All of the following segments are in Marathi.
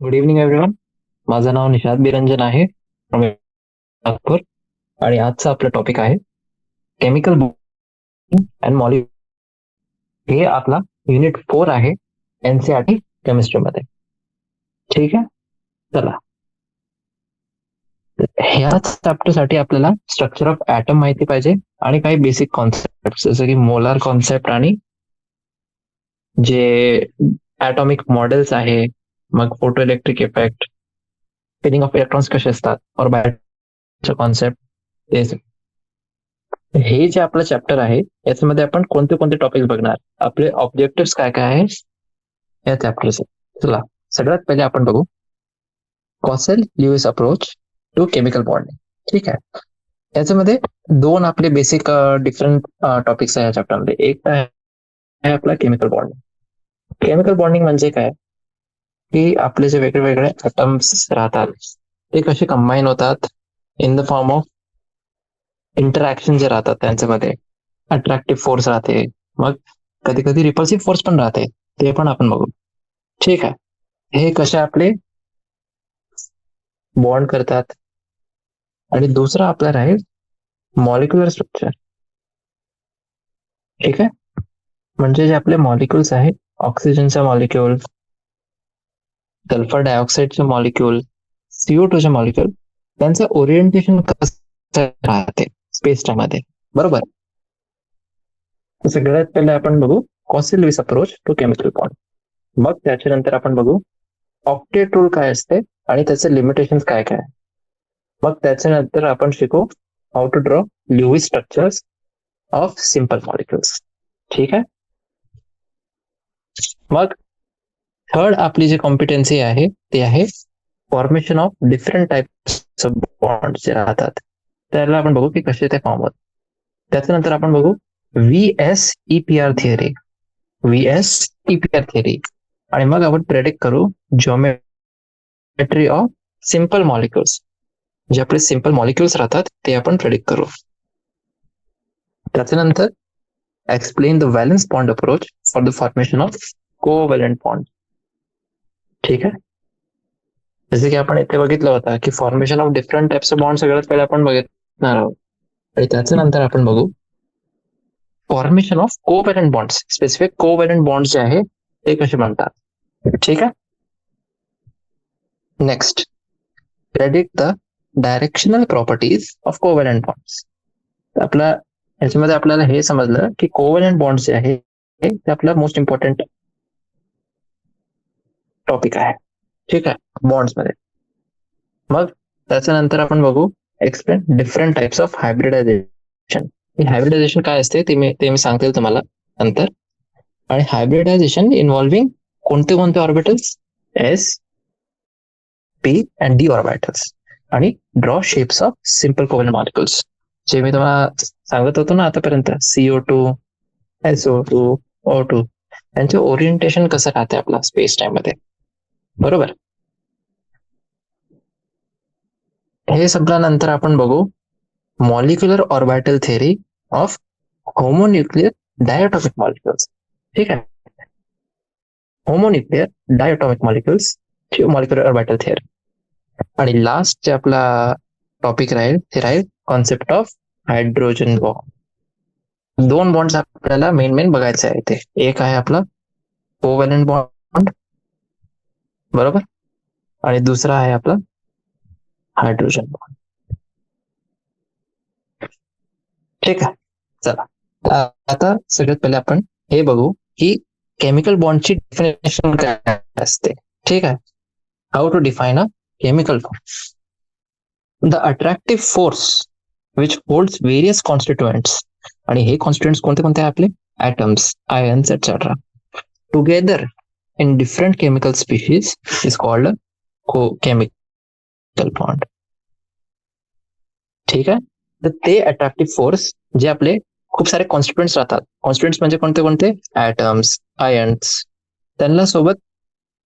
Good evening everyone. माझं नाव निशाद बिरंजन आहे from नागपूर. आणि आजचा आपला टॉपिक आहे केमिकल अँड मॉलिक्युल. हे आपला युनिट 4 आहे एनसीईआरटी केमिस्ट्री मध्ये. ठीक आहे, चला. ह्याच चॅप्टर साठी आपल्याला स्ट्रक्चर ऑफ ऍटम माहिती पाहिजे आणि काही बेसिक कॉन्सेप्ट जसं की मोलार कॉन्सेप्ट आणि जे ॲटॉमिक मॉडेल्स आहे, मग photo electric effect, spinning of electrons कसे असतात, और बायोचा कॉन्सेप्ट. हे जे आपलं चॅप्टर आहे याच्यामध्ये आपण कोणते कोणते टॉपिक बघणार, आपले ऑब्जेक्टिव्ह काय काय आहे या चॅप्टरचे. चला, सगळ्यात पहिले आपण बघू Kossel Lewis approach to chemical bonding. ठीक आहे, याच्यामध्ये दोन आपले बेसिक डिफरंट टॉपिक्स आहे या चॅप्टरमध्ये. एक आहे आपला केमिकल बॉन्डिंग. केमिकल बॉन्डिंग म्हणजे काय, की आपले जे वेगळे ॲटम्स राहतात ते कसे कंबाईन होतात in the form of interaction जे राहतात त्यांच्यामध्ये. अट्रॅक्टिव्ह फोर्स राहते, मग कधी कधी रिपल्सिव्ह फोर्स पण राहते, ते पण आपण बघू. ठीक आहे, हे कसे आपले बॉन्ड करतात. आणि दुसरं आपलं राहील मॉलिक्युलर स्ट्रक्चर. ठीक आहे, म्हणजे जे आपले मॉलिक्युल्स आहेत, ऑक्सिजनचा मॉलिक्युल, सल्फर डायऑक्साईडचे मॉलिक्युल, CO2चे मॉलिक्युल, त्यांचं ओरिएंटेशन कसं राहते स्पेस टाइम मध्ये. बरोबर. सगळ्यात पहिले आपण बघू Kossel Lewis approach to chemical bond. मग त्याच्यानंतर आपण बघू ऑक्टेट रूल काय असते आणि त्याचे लिमिटेशन काय काय. मग त्याच्यानंतर आपण शिकू how to draw Lewis structures of simple molecules. ठीक आहे, मग थर्ड आपली जी कॉम्पिटन्सी आहे ती आहे formation of different types of bond जे राहतात, त्याला आपण बघू की कसे ते फॉर्म होतात. त्याच्यानंतर आपण बघू VSEPR थिअरी. VSEPR थिअरी आणि मग आपण प्रेडिक्ट करू जॉमेट्री ऑफ सिंपल मॉलिक्युल्स. जे आपले सिंपल मॉलिक्युल्स राहतात ते आपण प्रेडिक्ट करू. त्याच्यानंतर explain the valence bond approach for the formation of covalent bond. ठीक आहे, जसे की आपण इथे बघितलं होतं की formation of different types of bond सगळ्यात पहिले आपण बघितणार आहोत. आणि त्याच्यानंतर आपण बघू formation of covalent bonds. Specific covalent bonds जे आहे ते कसे बनतात. ठीक आहे, next predict the directional properties of covalent bonds. आपला याच्यामध्ये आपल्याला हे समजलं की कोव्हॅलंट बॉन्ड्स जे आहे ते आपला मोस्ट इम्पॉर्टंट टॉपिक आहे. ठीक आहे, बॉन्ड्स मध्ये. मग त्याच्यानंतर आपण बघू explain different types of hybridisation. Hybridisation काय असते ते मी सांगते तुम्हाला नंतर. आणि हायब्रिडायझेशन इन्व्हॉल्विंग कोणते कोणते orbitals, S, P and D orbitals, आणि draw shapes of simple covalent molecules. जे मी तुम्हाला सांगत होतो ना आतापर्यंत, CO2, SO2, O2, यांचे ओरिएंटेशन कसं राहते आपला स्पेस टाइम मध्ये. बरोबर. हे संपल्यानंतर आपण बघू molecular orbital theory of homonuclear diatomic molecules. ठीक आहे, homonuclear diatomic molecules, molecular orbital theory. आणि लास्ट जे आपला टॉपिक राहील ते राहील कॉन्सेप्ट ऑफ हायड्रोजन बॉम्ब. दोन बॉन्ड्स आपल्याला मेन बघायचे आहे इथे. एक आहे आपला कोव्हॅलंट बॉन्ड, बरोबर, आणि दुसरा आहे आपला हायड्रोजन बॉन्ड. ठीक आहे, चला. आता सगळ्यात पहिले आपण हे बघू की केमिकल बॉन्डची डेफिनेशन काय असते. ठीक आहे, how to define a chemical bond. The attractive force which holds various constituents, आणि हे कॉन्स्टिट्युएंट्स कोणते कोणते आपले atoms, ions etcetera, together in different chemical species is called chemical bond. ठीक आहे, तर ते अट्रॅक्टिव्ह फोर्स जे आपले खूप सारे कॉन्स्टिट्युएंट्स राहतात. कॉन्स्टिट्युएंट्स म्हणजे कोणते कोणते, ॲटम्स, आयन्स, त्यांना सोबत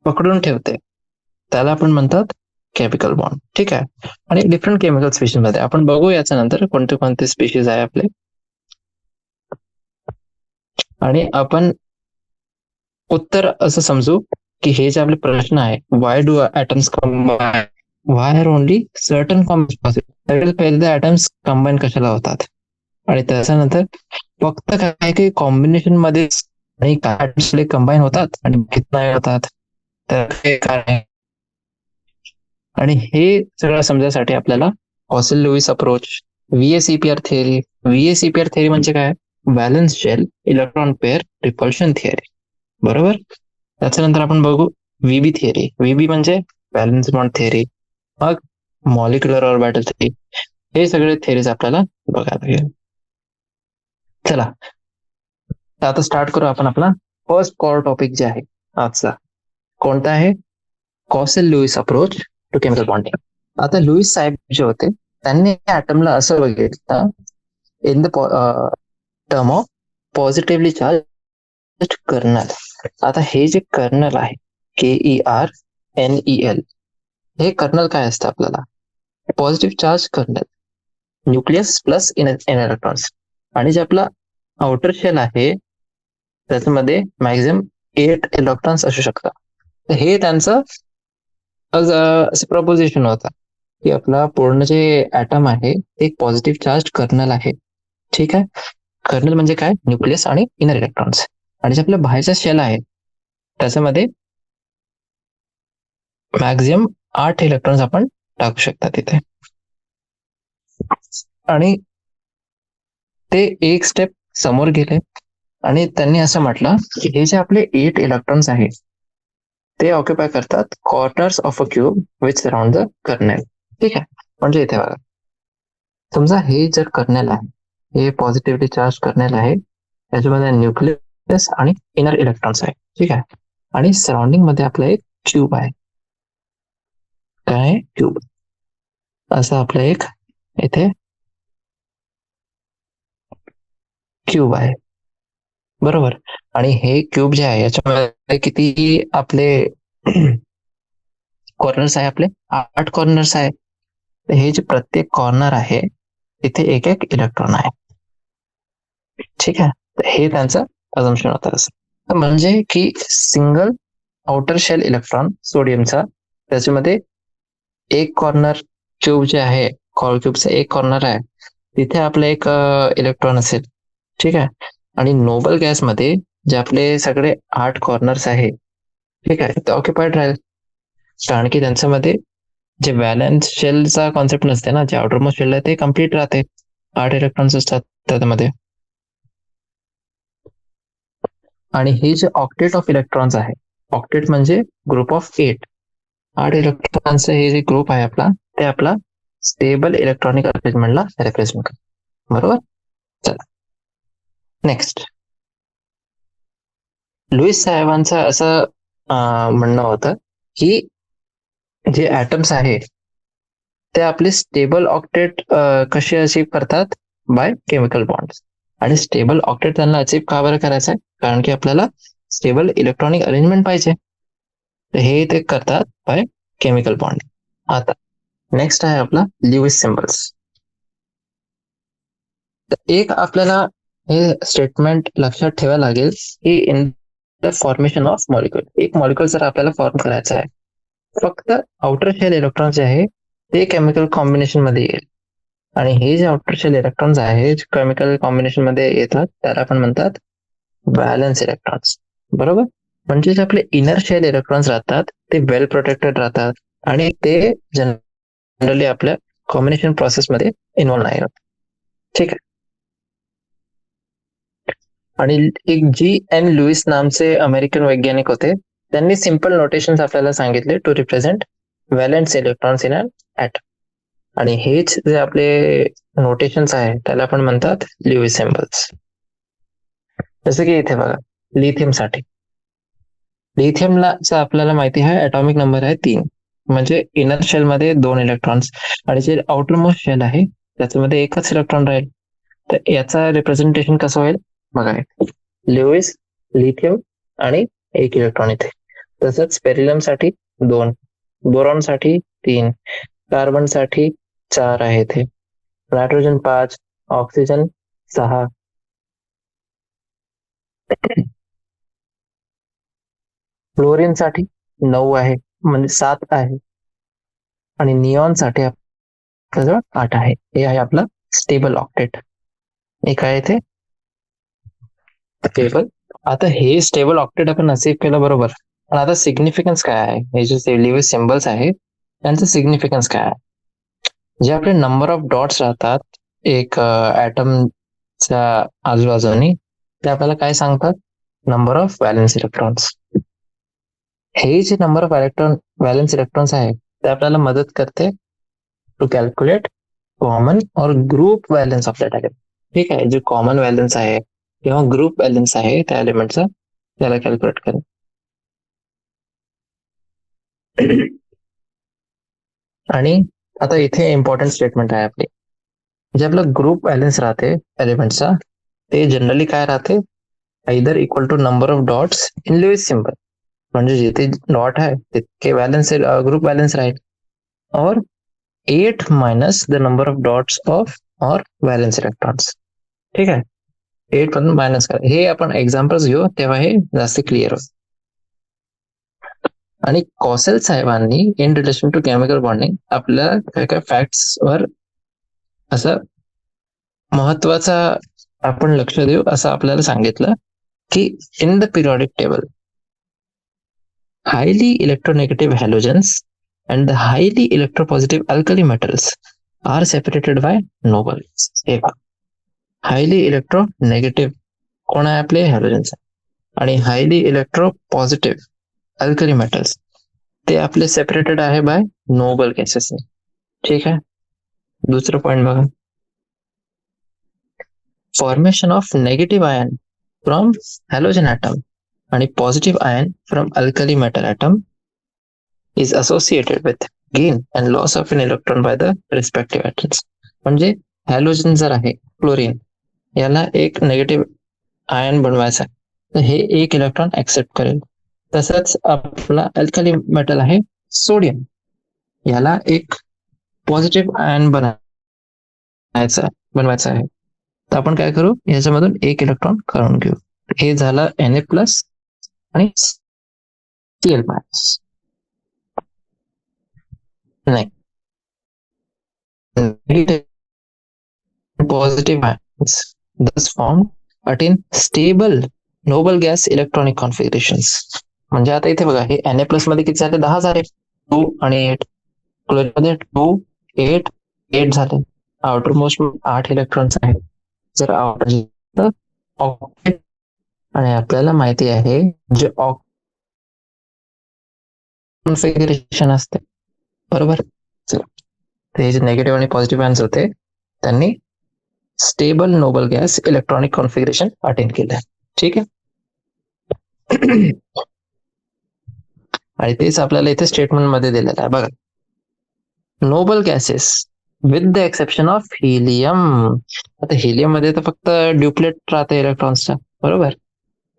पकडून ठेवते, त्याला आपण म्हणतात केमिकल बॉन्ड. ठीक आहे, आणि डिफरंट केमिकल स्पीशीज मध्ये आपण बघू याच्या नंतर कोणते कोणते स्पीशीज आहे आपले. आणि आपण उत्तर असं समजू की हे जे आपले प्रश्न आहे, why do atoms combine, why are only certain combination possible. पहिले ॲटम्स कंबाईन कशाला होतात, आणि त्याच्यानंतर फक्त काही काही कॉम्बिनेशन मध्ये आणि काही कंबाईन होतात आणि माहित नाही होतात, तर हे काय आहे. आणि हे सगळं समजण्यासाठी आपल्याला Kossel Lewis approach, VSEPR theory. VSEPR theory म्हणजे काय, valence shell electron pair repulsion theory, बरोबर. त्याच्यानंतर आपण बघू व्हीबी थिअरी. व्हीबी म्हणजे व्हॅलन्स बॉन्ड थिअरी, मग मॉलिक्युलर ऑर्बिटल थिअरी. हे सगळे थिअरीज आपल्याला बघायला लागेल. चला आता स्टार्ट करू आपण आपला फर्स्ट कोर टॉपिक जे आहे आजचा. कोणता आहे, Kossel Lewis approach to chemical bonding. आता लुईस साहेब जे होते त्यांनी ॲटमला असं बघितलं in the term of positively charge kernel. आता हे जे कर्नल आहे KERNEL, हे कर्नल काय असतं आपल्याला, positive charge kernel, nucleus plus electrons. आणि जे आपला आउटर शेल आहे त्याच्यामध्ये मॅक्झिमम 8 इलेक्ट्रॉन्स असू शकतात. तर हे त्यांचं असं प्रपोजिशन होता की आपला पूर्ण जे ॲटम आहे ते एक पॉझिटिव्ह चार्ज कर्नल आहे. ठीक आहे, कर्नल म्हणजे काय, न्यूक्लियस आणि इनर इलेक्ट्रॉन्स. आणि जे आपलं बाहेरचा शेल आहे त्याच्यामध्ये मॅक्झिमम 8 इलेक्ट्रॉन्स आपण टाकू शकता तिथे. आणि ते एक स्टेप समोर गेले आणि त्यांनी असं म्हटलं की हे जे आपले 8 इलेक्ट्रॉन्स आहेत ते ऑक्युपाय करतात corners of a cube which surround the kernel. ठीक आहे, म्हणजे इथे बघा, समजा हे जर कर्नेल आहे, हे पॉझिटिव्हली चार्ज कर्नेल आहे, त्याच्यामध्ये न्यूक्लियस आणि इनर इलेक्ट्रॉन्स आहे. ठीक आहे, आणि सराउंडिंग मध्ये आपला एक क्यूब आहे. काय, क्यूब. असं आपलं एक इथे क्यूब आहे, बरोबर. आणि हे क्यूब जे आहे याच्यामध्ये किती आपले कॉर्नर्स आहे, आपले 8 कॉर्नर्स आहे. हे जे प्रत्येक कॉर्नर आहे तिथे एक एक इलेक्ट्रॉन आहे. ठीक आहे, तर हे त्यांचं अजम्पशन होतं असं. म्हणजे की सिंगल आउटर शेल इलेक्ट्रॉन सोडियमचा, त्याच्यामध्ये एक कॉर्नर क्यूब जे आहे, क्यूबचा एक कॉर्नर आहे, तिथे आपलं एक इलेक्ट्रॉन असेल. ठीक आहे, आणि नोबल गॅसमध्ये जे आपले सगळे 8 कॉर्नर्स आहे, ठीक आहे, ते ऑक्युपाईड राहील. कारण की त्यांच्यामध्ये जे व्हॅलन्स शेलचा कॉन्सेप्ट नसते ना, जे आउटरमोस्ट शेल आहे ते कम्प्लीट राहते, 8 इलेक्ट्रॉन्स असतात त्यामध्ये. आणि हे जे ऑक्टेट ऑफ इलेक्ट्रॉन्स आहे, ऑक्टेट म्हणजे ग्रुप ऑफ 8 इलेक्ट्रॉन्सचा हे जे ग्रुप आहे आपला, ते आपला स्टेबल इलेक्ट्रॉनिक अरेंजमेंटला रिप्रेझेंट करतो, बरोबर. चला नेक्स्ट, लुईस साहेबांचं असं म्हणणं होतं की जे ॲटम्स आहे ते आपले स्टेबल ऑक्टेट कसे अचीव करतात, बाय केमिकल बॉन्ड्स. आणि स्टेबल ऑक्टेट त्यांना अचीव का बरं करायचं आहे, कारण की आपल्याला स्टेबल इलेक्ट्रॉनिक अरेंजमेंट पाहिजे, तर हे ते करतात बाय केमिकल बॉन्ड. आता नेक्स्ट आहे आपला ल्युईस सिम्बल्स. तर एक आपल्याला हे स्टेटमेंट लक्षात ठेवायला लागेल की in the formation of molecule, एक मॉलिक्युल जर आपल्याला फॉर्म करायचा आहे, फक्त आउटर शेल इलेक्ट्रॉन जे आहे ते केमिकल कॉम्बिनेशन मध्ये येईल. आणि हे जे आउटर शेल इलेक्ट्रॉन्स आहे केमिकल कॉम्बिनेशन मध्ये येतात त्याला आपण म्हणतात व्हॅलन्स इलेक्ट्रॉन्स, बरोबर. म्हणजे जे आपले इनर शेल इलेक्ट्रॉन्स राहतात ते वेल प्रोटेक्टेड राहतात आणि ते जनरली आपल्या कॉम्बिनेशन प्रोसेस मध्ये इन्व्हॉल्व नाही होत. ठीक आहे, आणि एक GN लुईस नामचे अमेरिकन वैज्ञानिक होते, त्यांनी सिंपल नोटेशन्स आपल्याला सांगितले to represent valence electrons in an atom. आणि हेच जे आपले नोटेशन्स आहे त्याला आपण म्हणतात लुईस सिम्बल्स. जसं की इथे बघा, लिथियम साठी, लिथियमला आपल्याला माहिती आहे अटॉमिक नंबर आहे 3, म्हणजे इनर शेल मध्ये 2 इलेक्ट्रॉन्स आणि जे आउटर मोस्ट शेल आहे त्याच्यामध्ये एकच इलेक्ट्रॉन राहील. तर याचा रिप्रेझेंटेशन कसं होईल बघा, लुईस, लिथियम आणि 1 इलेक्ट्रॉन इथे. तसंच पेरिलम साठी 2, बोरॉन साठी 3, कार्बन साठी 4 आहे इथे, नायट्रोजन 5, ऑक्सिजन 6. फ्लोरीन साठी 9 आहे, म्हणजे 7 आहे, आणि निऑन साठी आपल्याजवळ 8 आहे. हे आहे आपलं स्टेबल ऑक्टेट. हे काय ते स्टेबल. आता हे स्टेबल ऑक्टेट आपण असेव केलं, बरोबर. पण आता सिग्निफिकन्स काय आहे, हे जे लिव्हिस सिम्बल्स आहेत त्यांचं सिग्निफिकन्स काय आहे? जे आपले नंबर ऑफ डॉट्स राहतात एक ऍटमच्या आजूबाजूनी, ते आपल्याला काय सांगतात? Number of valence electrons. हे जे नंबर ऑफ व्हॅलेन्स इलेक्ट्रॉन्स आहे ते आपल्याला मदत करते टू कॅल्क्युलेट कॉमन और group valence of that element. ठीक आहे, जे कॉमन व्हॅलेन्स आहे किंवा ग्रुप व्हॅलेन्स आहे त्या एलिमेंटचा, त्याला कॅल्क्युलेट करेल. आणि आता इथे इम्पॉर्टंट स्टेटमेंट आहे आपली. जे आपलं ग्रुप व्हॅलेन्स राहते एलिमेंटचा, ते जनरली काय राहते? Either equal to number of dots in Lewis symbol, म्हणजे जिथे डॉट आहे तितके व्हॅलेन्स ग्रुप व्हॅलेन्स राहील, और 8 minus the number of dots of और व्हॅलेन्स इलेक्ट्रॉन्स. ठीक आहे, 8 पासून मायनस करा. हे आपण एक्झाम्पल्स घेऊ तेव्हा हे जास्त क्लिअर होईल. आणि कॉसेल साहेबांनी in relation to chemical bonding आपल्या काय काय फॅक्ट्स वर असं महत्वाचा आपण लक्ष देऊ असं आपल्याला सांगितलं की in the periodic table highly electronegative halogens and the highly electropositive alkali metals are separated by noble. हे हायली इलेक्ट्रोनेगेटिव्ह कोण आहे? आपले हॅलोजन्स. आणि हायली इलेक्ट्रोपॉझिटिव्ह अल्कली मेटल्स ते आपले सेपरेटेड आहे बाय नोबल गॅसेसने. ठीक आहे, दुसरं पॉइंट बघा. Formation of negative ion from halogen atom आणि positive ion from alkali metal atom is associated with gain and loss of an electron by the respective atoms. म्हणजे हॅलोजन जर आहे क्लोरीन, याला एक नेगेटिव्ह आयन बनवायचा तर हे एक इलेक्ट्रॉन ऍक्सेप्ट करेल. तसंच आपला अल्कली मेटल आहे सोडियम, याला एक पॉझिटिव्ह आयन बनवायचा आहे. तर आपण काय करू, याच्यामधून एक इलेक्ट्रॉन काढून घेऊ. हे झालं Na+ आणि Cl-. नाही, positive ions thus formed attain stable noble gas electronic configurations. म्हणजे आता इथे बघा, हे Na+ मध्ये किती झाले? 10 झाले, 2 आणि 8. क्लोरीन मध्ये 2 8 8 झाले. आउटर मोस्ट 8 इलेक्ट्रॉन्स आहेत. जर आउटर ऑक्टेट, आणि आपल्याला माहिती आहे जे कॉन्फिगरेशन असते, बरोबर. ते जे नेगेटिव्ह आणि पॉझिटिव्ह आयन्स होते त्यांनी stable noble gas electronic configuration attain केलं. ठीक आहे, आणि तेच आपल्याला इथे स्टेटमेंट मध्ये दिलेलं आहे बघा. Noble gases with the exception of helium. आता हिलियम मध्ये तर फक्त ड्युप्लेट राहते इलेक्ट्रॉन्सचा, बरोबर.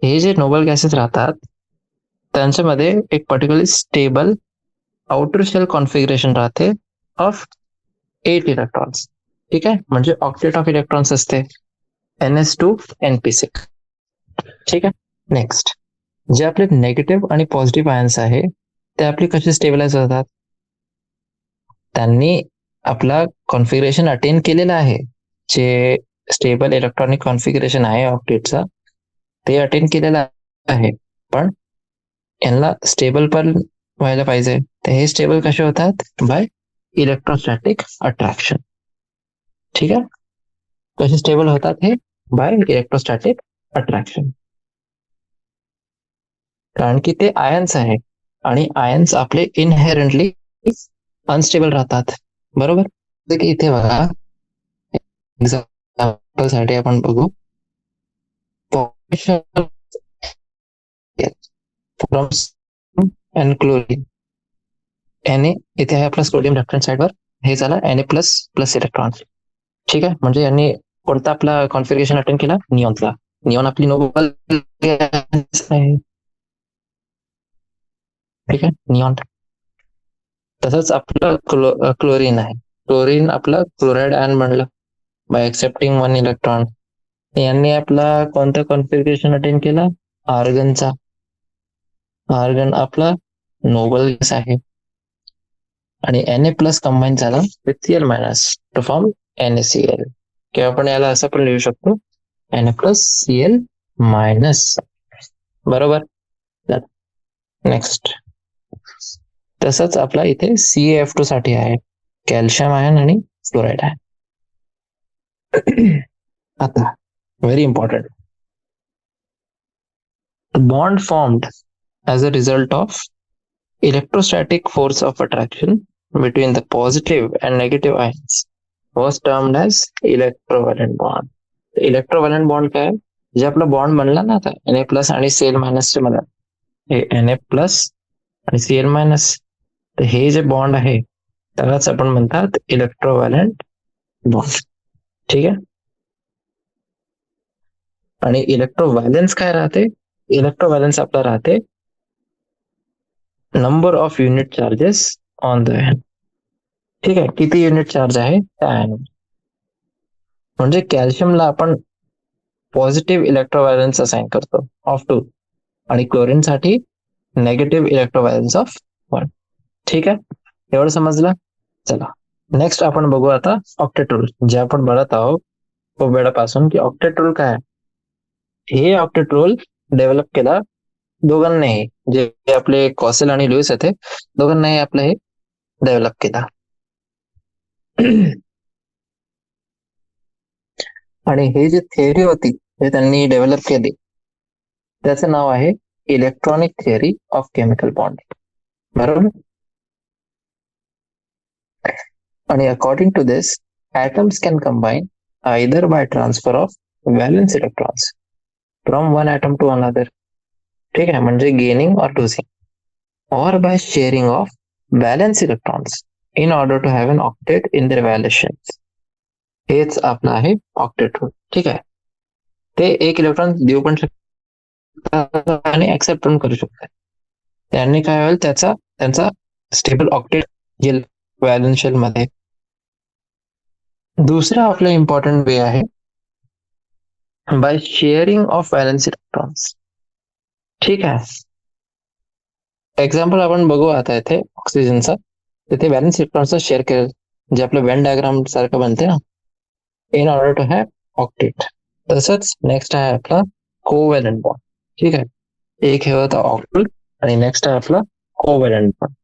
हे जे नोबल गॅसेस राहतात त्यांच्यामध्ये एक particularly stable outer shell configuration राहते ऑफ 8 इलेक्ट्रॉन्स. ठीक आहे, म्हणजे ऑक्टेट ऑफ इलेक्ट्रॉन्स असते NS2 NP6. ठीक आहे, नेक्स्ट जे आपले नेगेटिव्ह आणि पॉझिटिव्ह आयन्स आहे ते आपले कसे स्टेबलाइज होतात? त्यांनी आपला कॉन्फिगरेशन अटेन केलेला आहे, जे स्टेबल इलेक्ट्रॉनिक कॉन्फिगरेशन आहे ऑक्टेटचा ते अटेन केलेलं आहे, पण यांना स्टेबल पण व्हायला पाहिजे. तर हे स्टेबल कसे होतात? By electrostatic attraction. ठीक आहे, कसे स्टेबल होतात? हे बाय इलेक्ट्रोस्टॅटिक अट्रॅक्शन. कारण की ते आयन्स आहे आणि आयन्स आपले इनहेरंटली अनस्टेबल राहतात, बरोबर. की इथे बघा, एक्झाम्पल साठी आपण बघू फ्रॉम एन क्लोरीन. Na इथे आहे आपला सोडियम रेफरन्स साइडवर, हे झाला Na++ इलेक्ट्रॉन. ठीक आहे, म्हणजे यांनी कोणता आपला कॉन्फिगरेशन अटेंड केला? निऑनचा. निऑन आपली नोबल गॅस आहे. ठीक आहे, निऑन. तसंच आपलं क्लोरीन आहे. क्लोरीन आपलं क्लोराइड आयन बनलं बाय एक्सेप्टिंग 1 इलेक्ट्रॉन. यांनी आपला कोणता कॉन्फिगरेशन अटेंड केला? आर्गनचा. आर्गन आपला नोबल गॅस आहे आणि Na+ कंबाईन झाला with Cl- to form NaCl, किंवा आपण याला असं पण लिहू शकतो Na+Cl-. बरोबर. नेक्स्ट, तसंच आपला इथे CaF2 साठी आहे, कॅल्शियम आयन आणि फ्लोराईड आहे. आता very important, bond formed as a result of electrostatic force of attraction between the positive and negative ions was termed as electrovalent bond. Electrovalent bond काय, जे आपला बॉन्ड बनला ना आता Na+ आणि Cl- चे मला हे Na+ आणि Cl-, तर हे जे बॉन्ड आहे त्यालाच आपण म्हणतात इलेक्ट्रोव्हॅलंट बॉन्ड. ठीक आहे. आणि इलेक्ट्रोव्हॅलन्स काय राहते, इलेक्ट्रोव्हॅलन्स आपला राहते number of unit charges on the ion. ठीक आहे, किती युनिट चार्ज आहे त्या आयन. म्हणजे कॅल्शियमला आपण पॉझिटिव्ह इलेक्ट्रोव्हॅलन्स असाइन करतो ऑफ 2 आणि क्लोरीन साठी नेगेटिव्ह इलेक्ट्रोव्हॅलन्स ऑफ 1. ठीक आहे, एवढं समजलं. चला नेक्स्ट आपण बघू आता ऑक्टेट रूल, जे आपण बघत आहोत खूप वेळापासून की ऑक्टेट रूल काय आहे. हे ऑक्टेट रूल डेव्हलप केला दोघांनाही, जे आपले कॉसेल आणि लुईस होते, दोघांनाही आपलं हे डेव्हलप केला. आणि हे जे थिअरी होती हे त्यांनी डेव्हलप केली, त्याचं नाव आहे electronic theory of chemical bond. बरोबर. आणि according to this atoms can combine either by transfer of valence electrons from one atom to another. ठीक आहे, म्हणजे गेनिंग और losing, or by sharing of valence electrons in order to have an octet in their valences. हेच आपलं आहे ऑक्टेट रूल. ठीक आहे, ते एक इलेक्ट्रॉन देऊ पण शकतात आणि ऍक्सेप्ट पण करू शकतात. त्यांनी काय होईल, त्यांचा स्टेबल ऑक्टेट येईल व्हॅलेन्शियल मध्ये. दुसरा आपला इम्पॉर्टंट वे आहे by sharing of valence electrons. ठीक आहे, एक्झाम्पल आपण बघू आता इथे ऑक्सिजनचा, तिथे व्हॅलेन्स इलेक्ट्रॉन्सचा शेअर केलं, जे आपलं वेन डायग्राम सारखं बनते ना, in order to have octet. तसंच नेक्स्ट आहे आपला कोव्हॅलंट बॉन्ड. ठीक आहे, एक हे होता ऑक्टेट आणि नेक्स्ट आहे आपला कोव्हॅलंट बॉन्ड.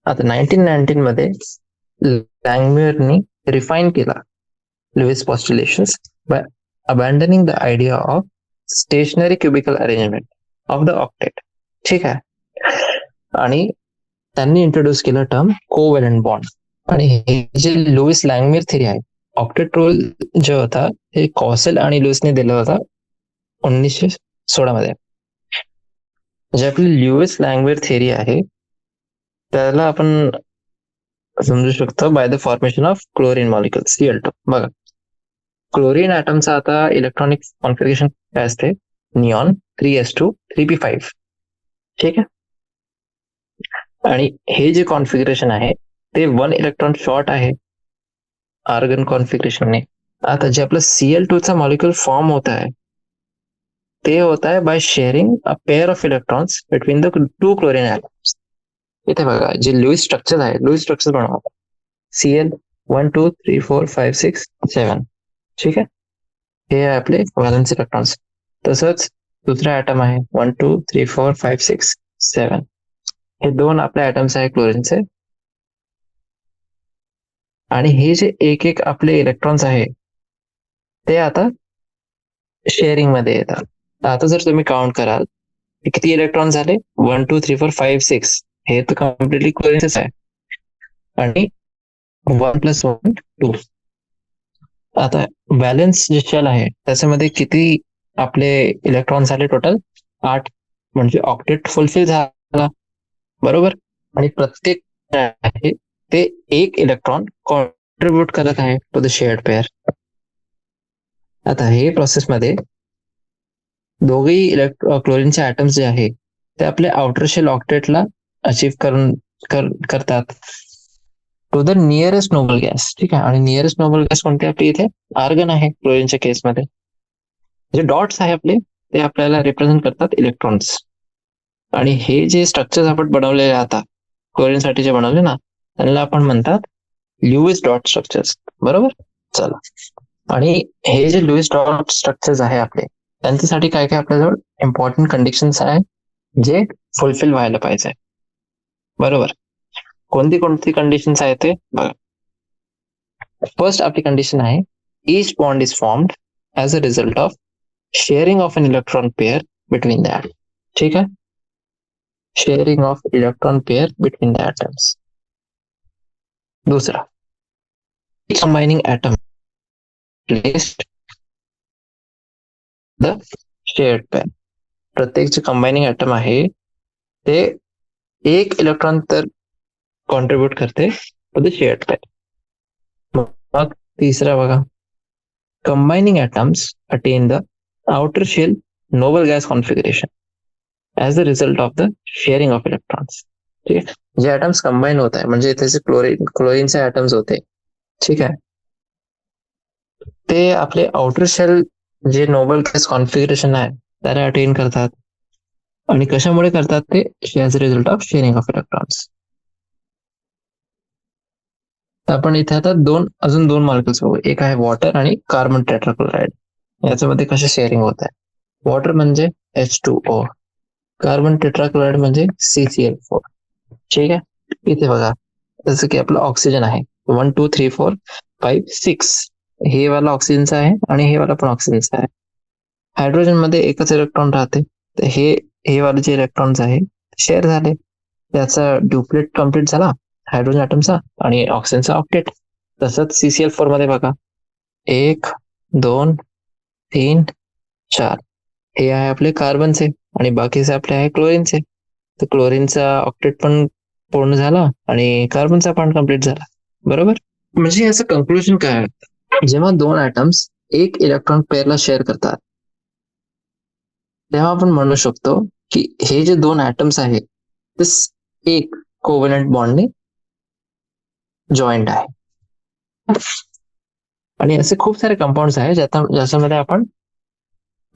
आता 1919 मध्ये लँगम्युअरनी रिफाईन केला Lewis postulations by abandoning the idea of stationary cubical arrangement of the octet. ठीक आहे, आणि त्यांनी इंट्रोड्यूस केलं टर्म कोव्हॅलंट बॉन्ड. आणि हे जे लुईस लँगम्युअर थिअरी आहे, ऑक्टेट रूल जे होता हे कॉसेल आणि लुईसने दिला होता 1916 मध्ये. जे आपली लुईस लँगम्युअर थिअरी आहे त्याला आपण समजू शकतो by the formation of chlorine molecule Cl2. बघा, क्लोरीन ॲटमचा आता इलेक्ट्रॉनिक कॉन्फिगरेशन काय असते, निऑन 3s2 3p5. ठीक आहे, आणि हे जे कॉन्फिगरेशन आहे ते 1 इलेक्ट्रॉन शॉर्ट आहे आर्गन कॉन्फिगरेशनने. आता जे आपलं Cl2 चा मॉलिक्युल फॉर्म होत आहे ते होत आहे by sharing a pair of electrons between the 2 chlorine atoms. इथे बघा, जे लुईस स्ट्रक्चर आहे, लुईस स्ट्रक्चर बनवतात Cl 1 2 3 4 5 6 7. ठीक आहे, हे आहे आपले व्हॅलेन्स इलेक्ट्रॉन्स. तसंच दुसरा ॲटम आहे 1 2 3 4 5 6 7. हे दोन आपले ॲटम्स आहे क्लोरीनचे. आणि हे जे एक एक आपले इलेक्ट्रॉन्स आहे ते आता शेअरिंग मध्ये येतात. आता जर तुम्ही काउंट कराल किती इलेक्ट्रॉन झाले, 1 2 3 4 5 6, हे तर कम्प्लिटली क्लोरीनच आहे. आणि 1 + 1 2. आता बॅलन्स जे शेल आहे त्याच्यामध्ये किती आपले इलेक्ट्रॉन झाले, टोटल 8, म्हणजे ऑक्टेट फुलफिल झाला. बरोबर. आणि प्रत्येक आहे ते एक इलेक्ट्रॉन कॉन्ट्रीब्युट करत आहे टू द शेअर्ड पेअर. आता हे प्रोसेसमध्ये दोघेही क्लोरीनचे ॲटम्स जे आहे ते आपले आउटर शेल ऑक्टेटला अचीव्ह करतात to the nearest noble gas. ठीक आहे, आणि नियरेस्ट नोबल गॅस कोणते आपली इथे आर्गन आहे क्लोरीनच्या केसमध्ये. जे डॉट्स आहे आपले ते आपल्याला रिप्रेझेंट करतात इलेक्ट्रॉन्स. आणि हे जे स्ट्रक्चर्स आपण बनवलेले आता क्लोरीन साठी जे बनवले ना, त्यांना आपण म्हणतात लुईस डॉट स्ट्रक्चर्स. बरोबर. चला, आणि हे जे लुईस डॉट स्ट्रक्चर्स आहे आपले, त्यांच्यासाठी काय काय आपल्याजवळ इम्पॉर्टंट कंडिशन्स आहे जे फुलफिल व्हायला पाहिजे. बरोबर. कोणती कोणती कंडिशन्स आहे ते बघा. फर्स्ट आपली कंडिशन आहे, each bond is formed as a result of sharing of an electron pair between the atoms. ठीक है, sharing of electron pair between the atoms. दूसरा, combining atom placed the shared pair. प्रत्येक जे कंबाइनिंग एटम आहे ते एक इलेक्ट्रॉन तर कॉन्ट्रीब्यूट करते टू द शेयर्ड पेयर. मग तीसरा बघा, combining atoms attain the outer shell noble gas configuration as a result of the sharing of electrons. ठीक है, जे atoms combine होता है म्हणजे इथे जे क्लोरीनचे atoms होते, ठीक आहे, ते आपले आउटर शेल जे नोबल गॅस कॉन्फिगरेशन आहे त्याला अटेन करतात. आणि कशामुळे करतात ते, as a result of sharing of electrons. आपण इथे आता अजून दोन मॉलिक्युल्स बघू. एक आहे वॉटर आणि कार्बन टेट्राक्लोराइड. याच्यामध्ये कसे शेअरिंग होत आहे. वॉटर म्हणजे H2O, कार्बन टेट्राक्लोराइड म्हणजे CCl4. ठीक आहे, इथे बघा जसं की आपलं ऑक्सिजन आहे 1 2 3 4 5 6, हे वाला ऑक्सिजनचा आहे आणि हे वाला पण ऑक्सिजनचा आहे. हायड्रोजन मध्ये एकच इलेक्ट्रॉन राहते, तर हे वाले जे इलेक्ट्रॉन्स आहे शेअर झाले, त्याचा ड्युप्लेट कम्प्लीट झाला हायड्रोजन ॲटमचा आणि ऑक्सिजनचा ऑक्टेट. तसंच CCl4 मध्ये बघा 1 2 3 4, हे आहे आपले कार्बनचे आणि बाकीचे आपले आहे क्लोरीनचे. तर क्लोरीनचा ऑक्टेट पण पूर्ण झाला आणि कार्बनचा पण कम्प्लीट झाला. बरोबर. म्हणजे याचं कंक्लुजन काय आहे, जेव्हा दोन ॲटम्स एक इलेक्ट्रॉन पेअरला शेअर करतात तेव्हा आपण म्हणू शकतो की हे जे दोन ॲटम्स आहेत ते एक कोव्हॅलंट बॉन्डने जॉईंट आहे. आणि असे खूप सारे कंपाऊंड्स आहेत ज्याच्यामध्ये आपण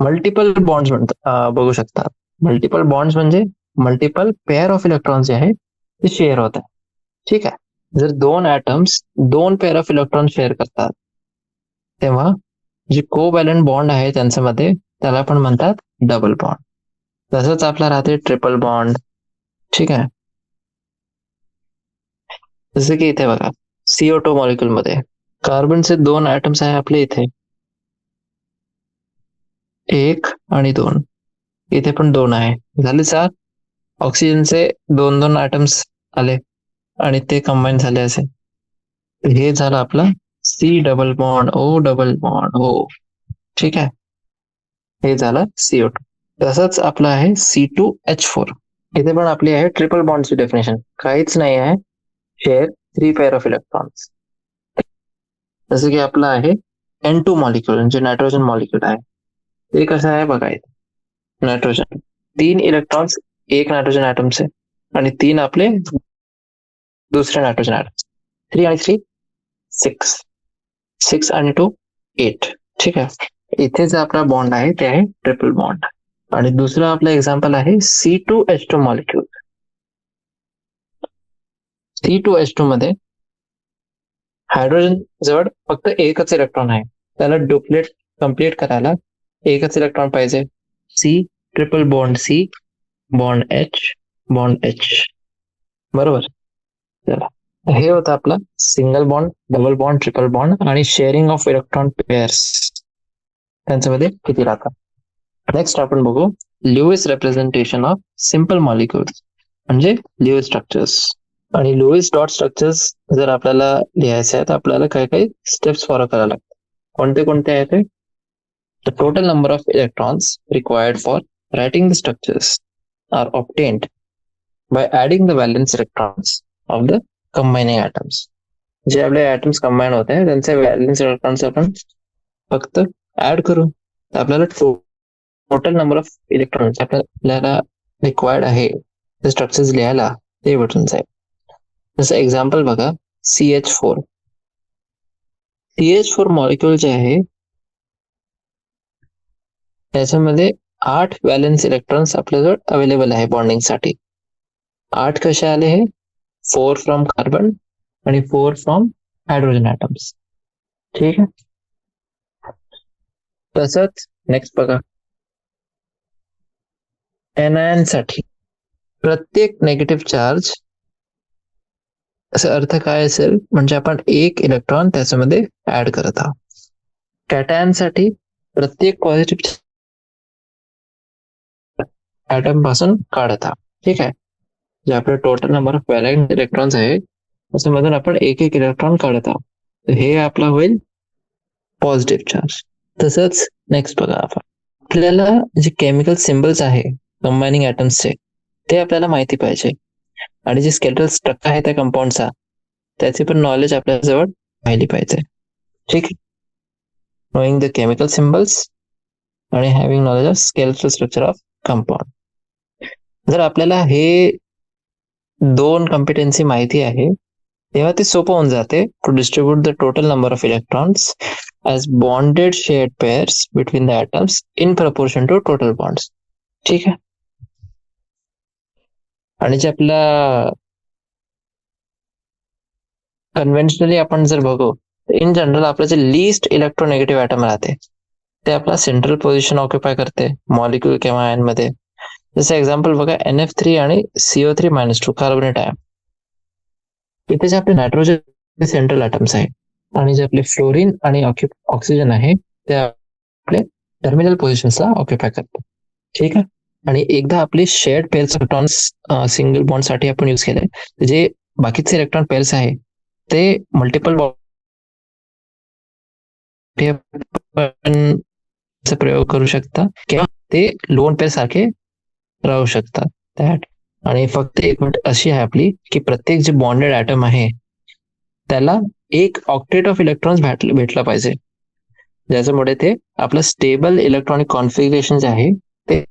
मल्टिपल बॉन्ड्स बघू शकतात. मल्टिपल बॉन्ड्स म्हणजे मल्टिपल पेअर ऑफ इलेक्ट्रॉन्स जे आहे ते शेअर होत आहे. ठीक आहे, जर दोन ॲटम्स दोन पेअर ऑफ इलेक्ट्रॉन शेअर करतात तेव्हा जे कोव्हॅलंट बॉन्ड आहे त्यांच्यामध्ये त्याला आपण म्हणतात डबल बॉन्ड. तसंच आपला राहते ट्रिपल बॉन्ड. ठीक आहे, जसं की इथे बघा CO2 मॉलिक्युल मध्ये कार्बनचे दोन ॲटम्स आहे आपले इथे 1 आणि 2, इथे पण 2 आहे, झाले 4. ऑक्सिजनचे दोन दोन ॲटम्स आले आणि ते कंबाईन झाले असे, हे झालं आपलं C double bond O double bond O. ठीक आहे, हे झालं CO2. तसंच आपलं आहे C2H4. इथे पण आपली आहे ट्रिपल बॉन्डची डेफिनेशन, काहीच नाही आहे शेअर 3 पेअर ऑफ इलेक्ट्रॉन्स. जसं की आपलं आहे N2 मॉलिक्युल जे नायट्रोजन मॉलिक्युल आहे, ते कसं आहे बघा. इथे नायट्रोजन 3 इलेक्ट्रॉन्स एक नायट्रोजन ॲटमचे आणि 3 आपले दुसरे नायट्रोजन ॲटम्स. 3 आणि 3 6, 6 आणि 2 8. ठीक आहे, इथे जे आपला बॉन्ड आहे ते आहे ट्रिपल बॉन्ड. आणि दुसरं आपलं एक्झाम्पल आहे C2H2 मॉलिक्युल. C2H2 मध्ये हायड्रोजन जवळ फक्त एकच इलेक्ट्रॉन आहे, त्याला ड्युप्लेट कम्प्लीट करायला एकच इलेक्ट्रॉन पाहिजे. C triple bond C bond H. बरोबर. चला, हे होतं आपलं single bond, double bond, triple bond आणि शेअरिंग ऑफ इलेक्ट्रॉन पेअर्स त्यांच्यामध्ये किती राहतात. नेक्स्ट आपण बघू Lewis representation of simple molecules म्हणजे लुईस स्ट्रक्चर्स. आणि लुईस डॉट स्ट्रक्चर्स जर आपल्याला लिहायचे आहेत तर आपल्याला काही काही स्टेप्स फॉलो करायला लागतात. कोणते कोणते आहेत ते, the total number of electrons required for writing the structures are obtained by adding the valence electrons of the combining atoms. जे आपले ॲटम्स कंबाईन होत आहे त्यांचे व्हॅलेन्स इलेक्ट्रॉन्स आपण फक्त ऍड करू, तर आपल्याला टोटल नंबर ऑफ इलेक्ट्रॉन्स आपल्याला रिक्वायर्ड आहे ते स्ट्रक्चर्स लिहायला ते भेटून जाईल. जसं एक्झाम्पल बघा CH4. CH4 मॉलिक्युल जे आहे याच्यामध्ये 8 व्हॅलेन्स इलेक्ट्रॉन्स आपल्याजवळ अवेलेबल आहे बॉन्डिंगसाठी. 8 कसे आले? हे 4 फ्रॉम कार्बन आणि 4 फ्रॉम हायड्रोजन ॲटम्स. ठीक आहे. तसंच नेक्स्ट बघा, एनायन साठी प्रत्येक नेगेटिव्ह चार्ज, असा अर्थ काय असेल, म्हणजे आपण एक इलेक्ट्रॉन त्याच्यामध्ये ऍड करत आहोत. कॅटायन साठी प्रत्येक पॉझिटिव्ह ऍटम पासून काढत आहोत. ठीक आहे. जे आपले टोटल नंबर ऑफ व्हॅलेंट इलेक्ट्रॉन्स आहे त्याच्यामधून आपण एक एक इलेक्ट्रॉन काढत आहोत. तर हे आपला होईल पॉझिटिव्ह चार्ज. तसंच नेक्स्ट बघा, आपण आपल्याला जे केमिकल सिम्बल्स आहे कंबायनिंग ॲटम्सचे ते आपल्याला माहिती पाहिजे, आणि जे स्केलेटल स्ट्रक्चर आहे त्या कंपाऊंडचा त्याचे पण नॉलेज आपल्या जवळ राहिली पाहिजे. ठीक आहे. नोईंग द केमिकल सिम्बल्स आणि having knowledge of skeletal structure of compound. जर आपल्याला हे 2 कॉम्पिटन्सी माहिती आहे तेव्हा ते सोपं होऊन जाते to distribute the total number of electrons as bonded shared pairs between the atoms in proportion to total bonds. ठीक आहे. आणि जे आपला कन्व्हेन्शनली आपण जर बघू, इन जनरल आपलं जे लिस्ट इलेक्ट्रोनेगेटिव्ह ॲटम राहते ते आपला सेंट्रल पोझिशन ऑक्युपाय करते मॉलिक्यूल किंवा आयन मध्ये. जसं एक्झाम्पल बघा, NF3 आणि CO3-2 कार्बोनेट आयन. इथे जे आपले नायट्रोजन सेंट्रल ॲटम्स आहे आणि जे आपले फ्लोरीन आणि ऑक्सिजन आहे ते आपले टर्मिनल पोझिशन्सला ऑक्युपाय करतात. ठीक आहे. आणि एकदा आपले shared pairs electrons single bond साठी आपण यूज केले, जे बाकीचे इलेक्ट्रॉन पेअर्स आहे ते मल्टिपल प्रयोग करू शकता किंवा ते लोन पेअर सारखे राहू शकतात त्यात. आणि फक्त एक गोष्ट अशी आहे आपली की प्रत्येक जे बॉन्डेड ॲटम आहे त्याला एक ऑक्टेट ऑफ इलेक्ट्रॉन्स भेटला पाहिजे, ज्याच्यामुळे ते आपलं स्टेबल इलेक्ट्रॉनिक कॉन्फिगरेशन जे आहे ते.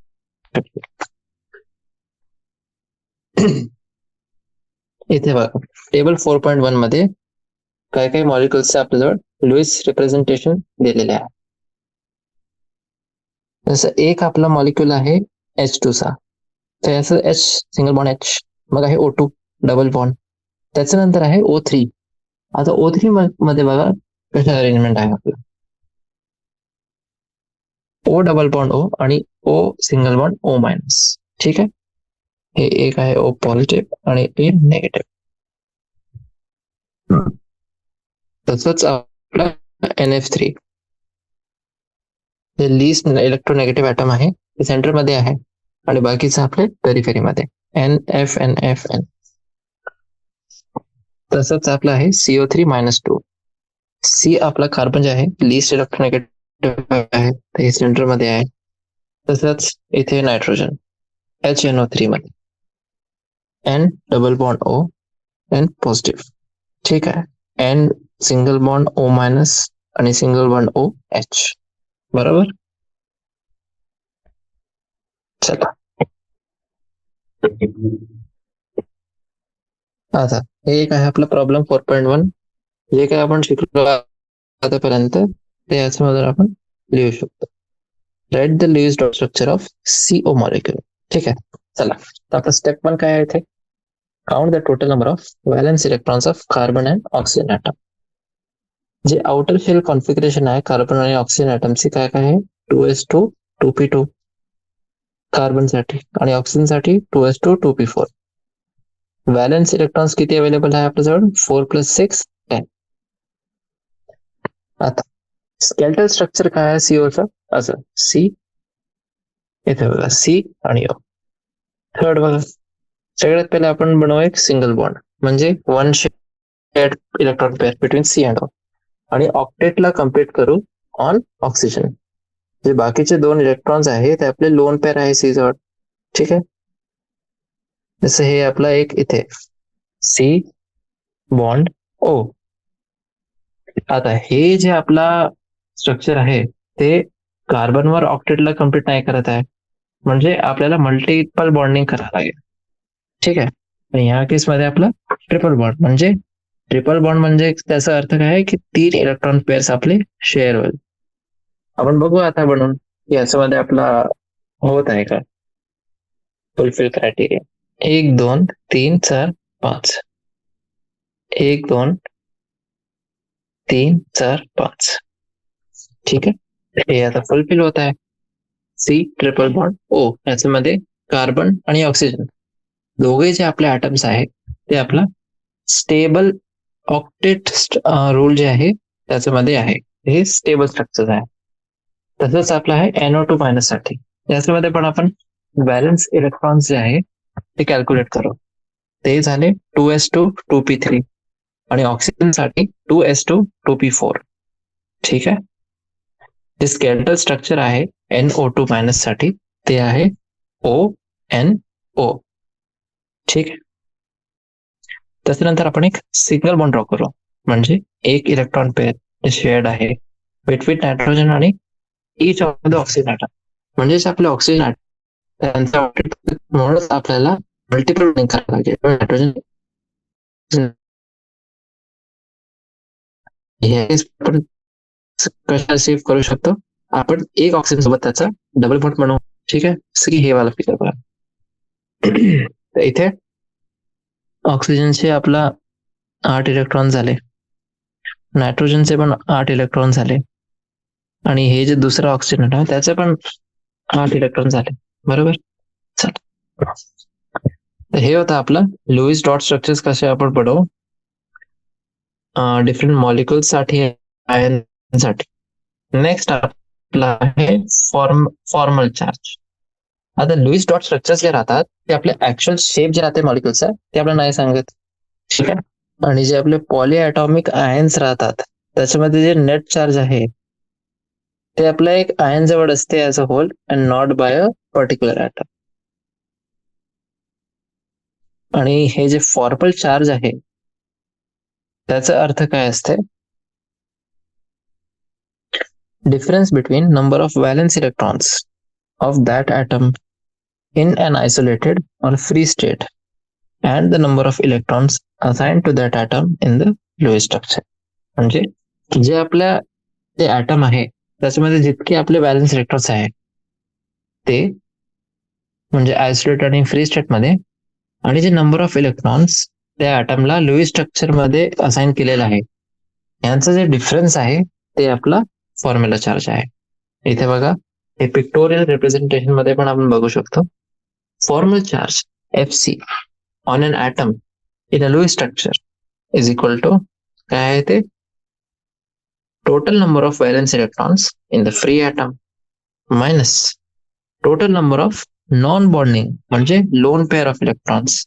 इथे बघा, टेबल 4.1 मध्ये काही काही मॉलिक्युल्सचे आपल्याजवळ लुईस रिप्रेझेंटेशन दिलेले आहे. जसं एक आपला मॉलिक्युल आहे H2 चा, तर याचं H सिंगल बॉन्ड H, मग आहे O2 डबल बॉन्ड, त्याच्यानंतर आहे O3. आता O3 मध्ये बघा कशा अरेंजमेंट आहे आपलं, O डबल बॉन्ड O आणि O सिंगल बॉन्ड O-. ठीक आहे. हे एक आहे O पॉझिटिव्ह आणि ए नेगेटिव्ह. तसंच आपला NF3 जे लिस्ट इलेक्ट्रोनेगेटिव्ह ॲटम आहे ते सेंटर मध्ये आहे आणि बाकीचं आपले पेरिफेरी मध्ये NF. तसंच आपलं आहे CO3-2. C आपला कार्बन जे आहे लिस्ट इलेक्ट्रोनेगेटिव्ह आहे ते हे सेंटर मध्ये आहे. तसंच इथे नायट्रोजन HNO3 मध्ये N double bond O N positive. ठीक आहे. N सिंगल बॉन्ड O- आणि सिंगल बॉन्ड OH. बरोबर. चला आता हे एक आहे आपला प्रॉब्लेम 4.1. जे काय आपण शिकलो आतापर्यंत ते याच्यामध्ये आपण लिहू शकतो. Write the list dot structure of CO molecule. ठीक आहे. चला, तर आपला स्टेप 1 काय आहे इथे, count the total number of valence electrons of carbon and oxygen atom. जे आउटर शेल कॉन्फिगरेशन आहे कार्बन आणि ऑक्सिजन ॲटमची काय काय आहे, 2s2 2p2 कार्बन साठी आणि ऑक्सिजन साठी 2s2 2p4. व्हॅलेन्स इलेक्ट्रॉन्स किती अवेलेबल आहे आपल्याजवळ, 4 + 6 10. आता स्केलेटल स्ट्रक्चर काय आहे सीओचं, असं C इथे बघा C आणि O. थर्ड बघा, सगळ्यात पहिले आपण बनवू एक सिंगल बॉन्ड, म्हणजे 1 shared electron pair between C and O, आणि ऑक्टेटला कम्प्लीट करू ऑन ऑक्सिजन. जे बाकीचे 2 इलेक्ट्रॉन्स आहे ते आपले लोन पेअर आहे C जवळ. ठीक आहे. जसं हे आपला एक इथे C बॉन्ड O. आता हे जे आपला स्ट्रक्चर आहे ते कार्बनवर ऑक्टेटला कम्प्लीट नाही करत आहे, म्हणजे आपल्याला मल्टिपल बॉन्डिंग करावं लागेल. ठीक आहे. आणि ह्या केसमध्ये आपलं ट्रिपल बॉन्ड, म्हणजे ट्रिपल बॉन्ड म्हणजे त्याचा अर्थ काय आहे की 3 इलेक्ट्रॉन पेअर्स आपले शेअर होईल. आपण बघू आता बनवून. याच्यामध्ये आपला होत आहे का फुलफिल क्रायटेरिया. 1 2 3 4 5. 1 2 3 4 5. ठीक आहे, हे आता फुलफिल होत आहे. सी ट्रिपल बॉन्ड ओ, याच्यामध्ये कार्बन आणि ऑक्सिजन दोघे जे आपले ॲटम्स आहेत ते आपला स्टेबल ऑक्टेट रूल जे आहे त्याच्यामध्ये आहे. हे स्टेबल स्ट्रक्चर आहे. तसंच आपलं आहे NO2 मायनस साठी. याच्यामध्ये पण आपण बॅलन्स इलेक्ट्रॉन्स जे आहे ते कॅल्क्युलेट करू. ते झाले 2s2 2p3 आणि ऑक्सिजन साठी 2s2 2p4. ठीक आहे. जे स्केलेटल स्ट्रक्चर आहे NO2 मायनस साठी ते आहे ONO. ठीक आहे. त्याच्यानंतर आपण एक सिंगल बॉन्ड ड्रॉ करू, म्हणजे एक इलेक्ट्रॉन पेअर शेअर्ड आहे बिटवीन नायट्रोजन आणि each of the oxygen atom. म्हणजेच आपले ऑक्सिजन ॲटम त्यांचा म्हणूनच आपल्याला मल्टिपल बॉन्डिंग करावं लागेल. नायट्रोजन हे आपण कशा सेव्ह करू शकतो, आपण एक ऑक्सिजन सोबत त्याचा डबल बॉन्ड बनवू. ठीक आहे, जसं की हे वाला फिगर बघा. तर इथे ऑक्सिजनचे आपला 8 इलेक्ट्रॉन झाले, नायट्रोजनचे पण 8 इलेक्ट्रॉन झाले आणि हे जे दुसरं ऑक्सिजन आहे त्याचे पण 8 इलेक्ट्रॉन झाले. बरोबर. चला, हे होतं आपलं लुईस डॉट स्ट्रक्चर्स कसे आपण बनवू डिफरंट मॉलिक्युल्स साठी, आयन साठी. नेक्स्ट आपला आहे फॉर्मल चार्ज. आता लुईस डॉट स्ट्रक्चर्स जे राहतात ते आपले ऍक्च्युअल शेप जे राहते मॉलिक्युल्सचा ते आपल्याला नाही सांगत. ठीक आहे. आणि जे आपले पॉलीॲटॉमिक आयन्स राहतात त्याच्यामध्ये जे नेट चार्ज आहे ते आपल्या एक आयन जवळ असते as a whole and not by a particular atom. आणि हे जे फॉर्मल चार्ज आहे त्याचा अर्थ काय असते, difference between number of valence electrons of that atom in an isolated or free state and the number of electrons assigned to that atom in the Lewis structure. म्हणजे जे आपल्या जे ॲटम आहे त्याच्यामध्ये जितके आपले व्हॅलेन्स इलेक्ट्रॉन्स आहेत ते म्हणजे आयसोलेटेड आणि फ्री स्टेट मध्ये, आणि जे नंबर ऑफ इलेक्ट्रॉन्स त्या ॲटमला लुईस स्ट्रक्चर मध्ये असाइन केलेलं आहे यांचं जे डिफरन्स आहे ते आपला फॉर्म्युला चार्ज आहे. इथे बघा, हे पिक्टोरियल रिप्रेझेंटेशन मध्ये पण आपण बघू शकतो. Formal charge Fc on an atom in a Lewis structure is equal to काय आहे ते, total number of valence electrons in the free atom minus total number of non-bonding म्हणजे lone pair of electrons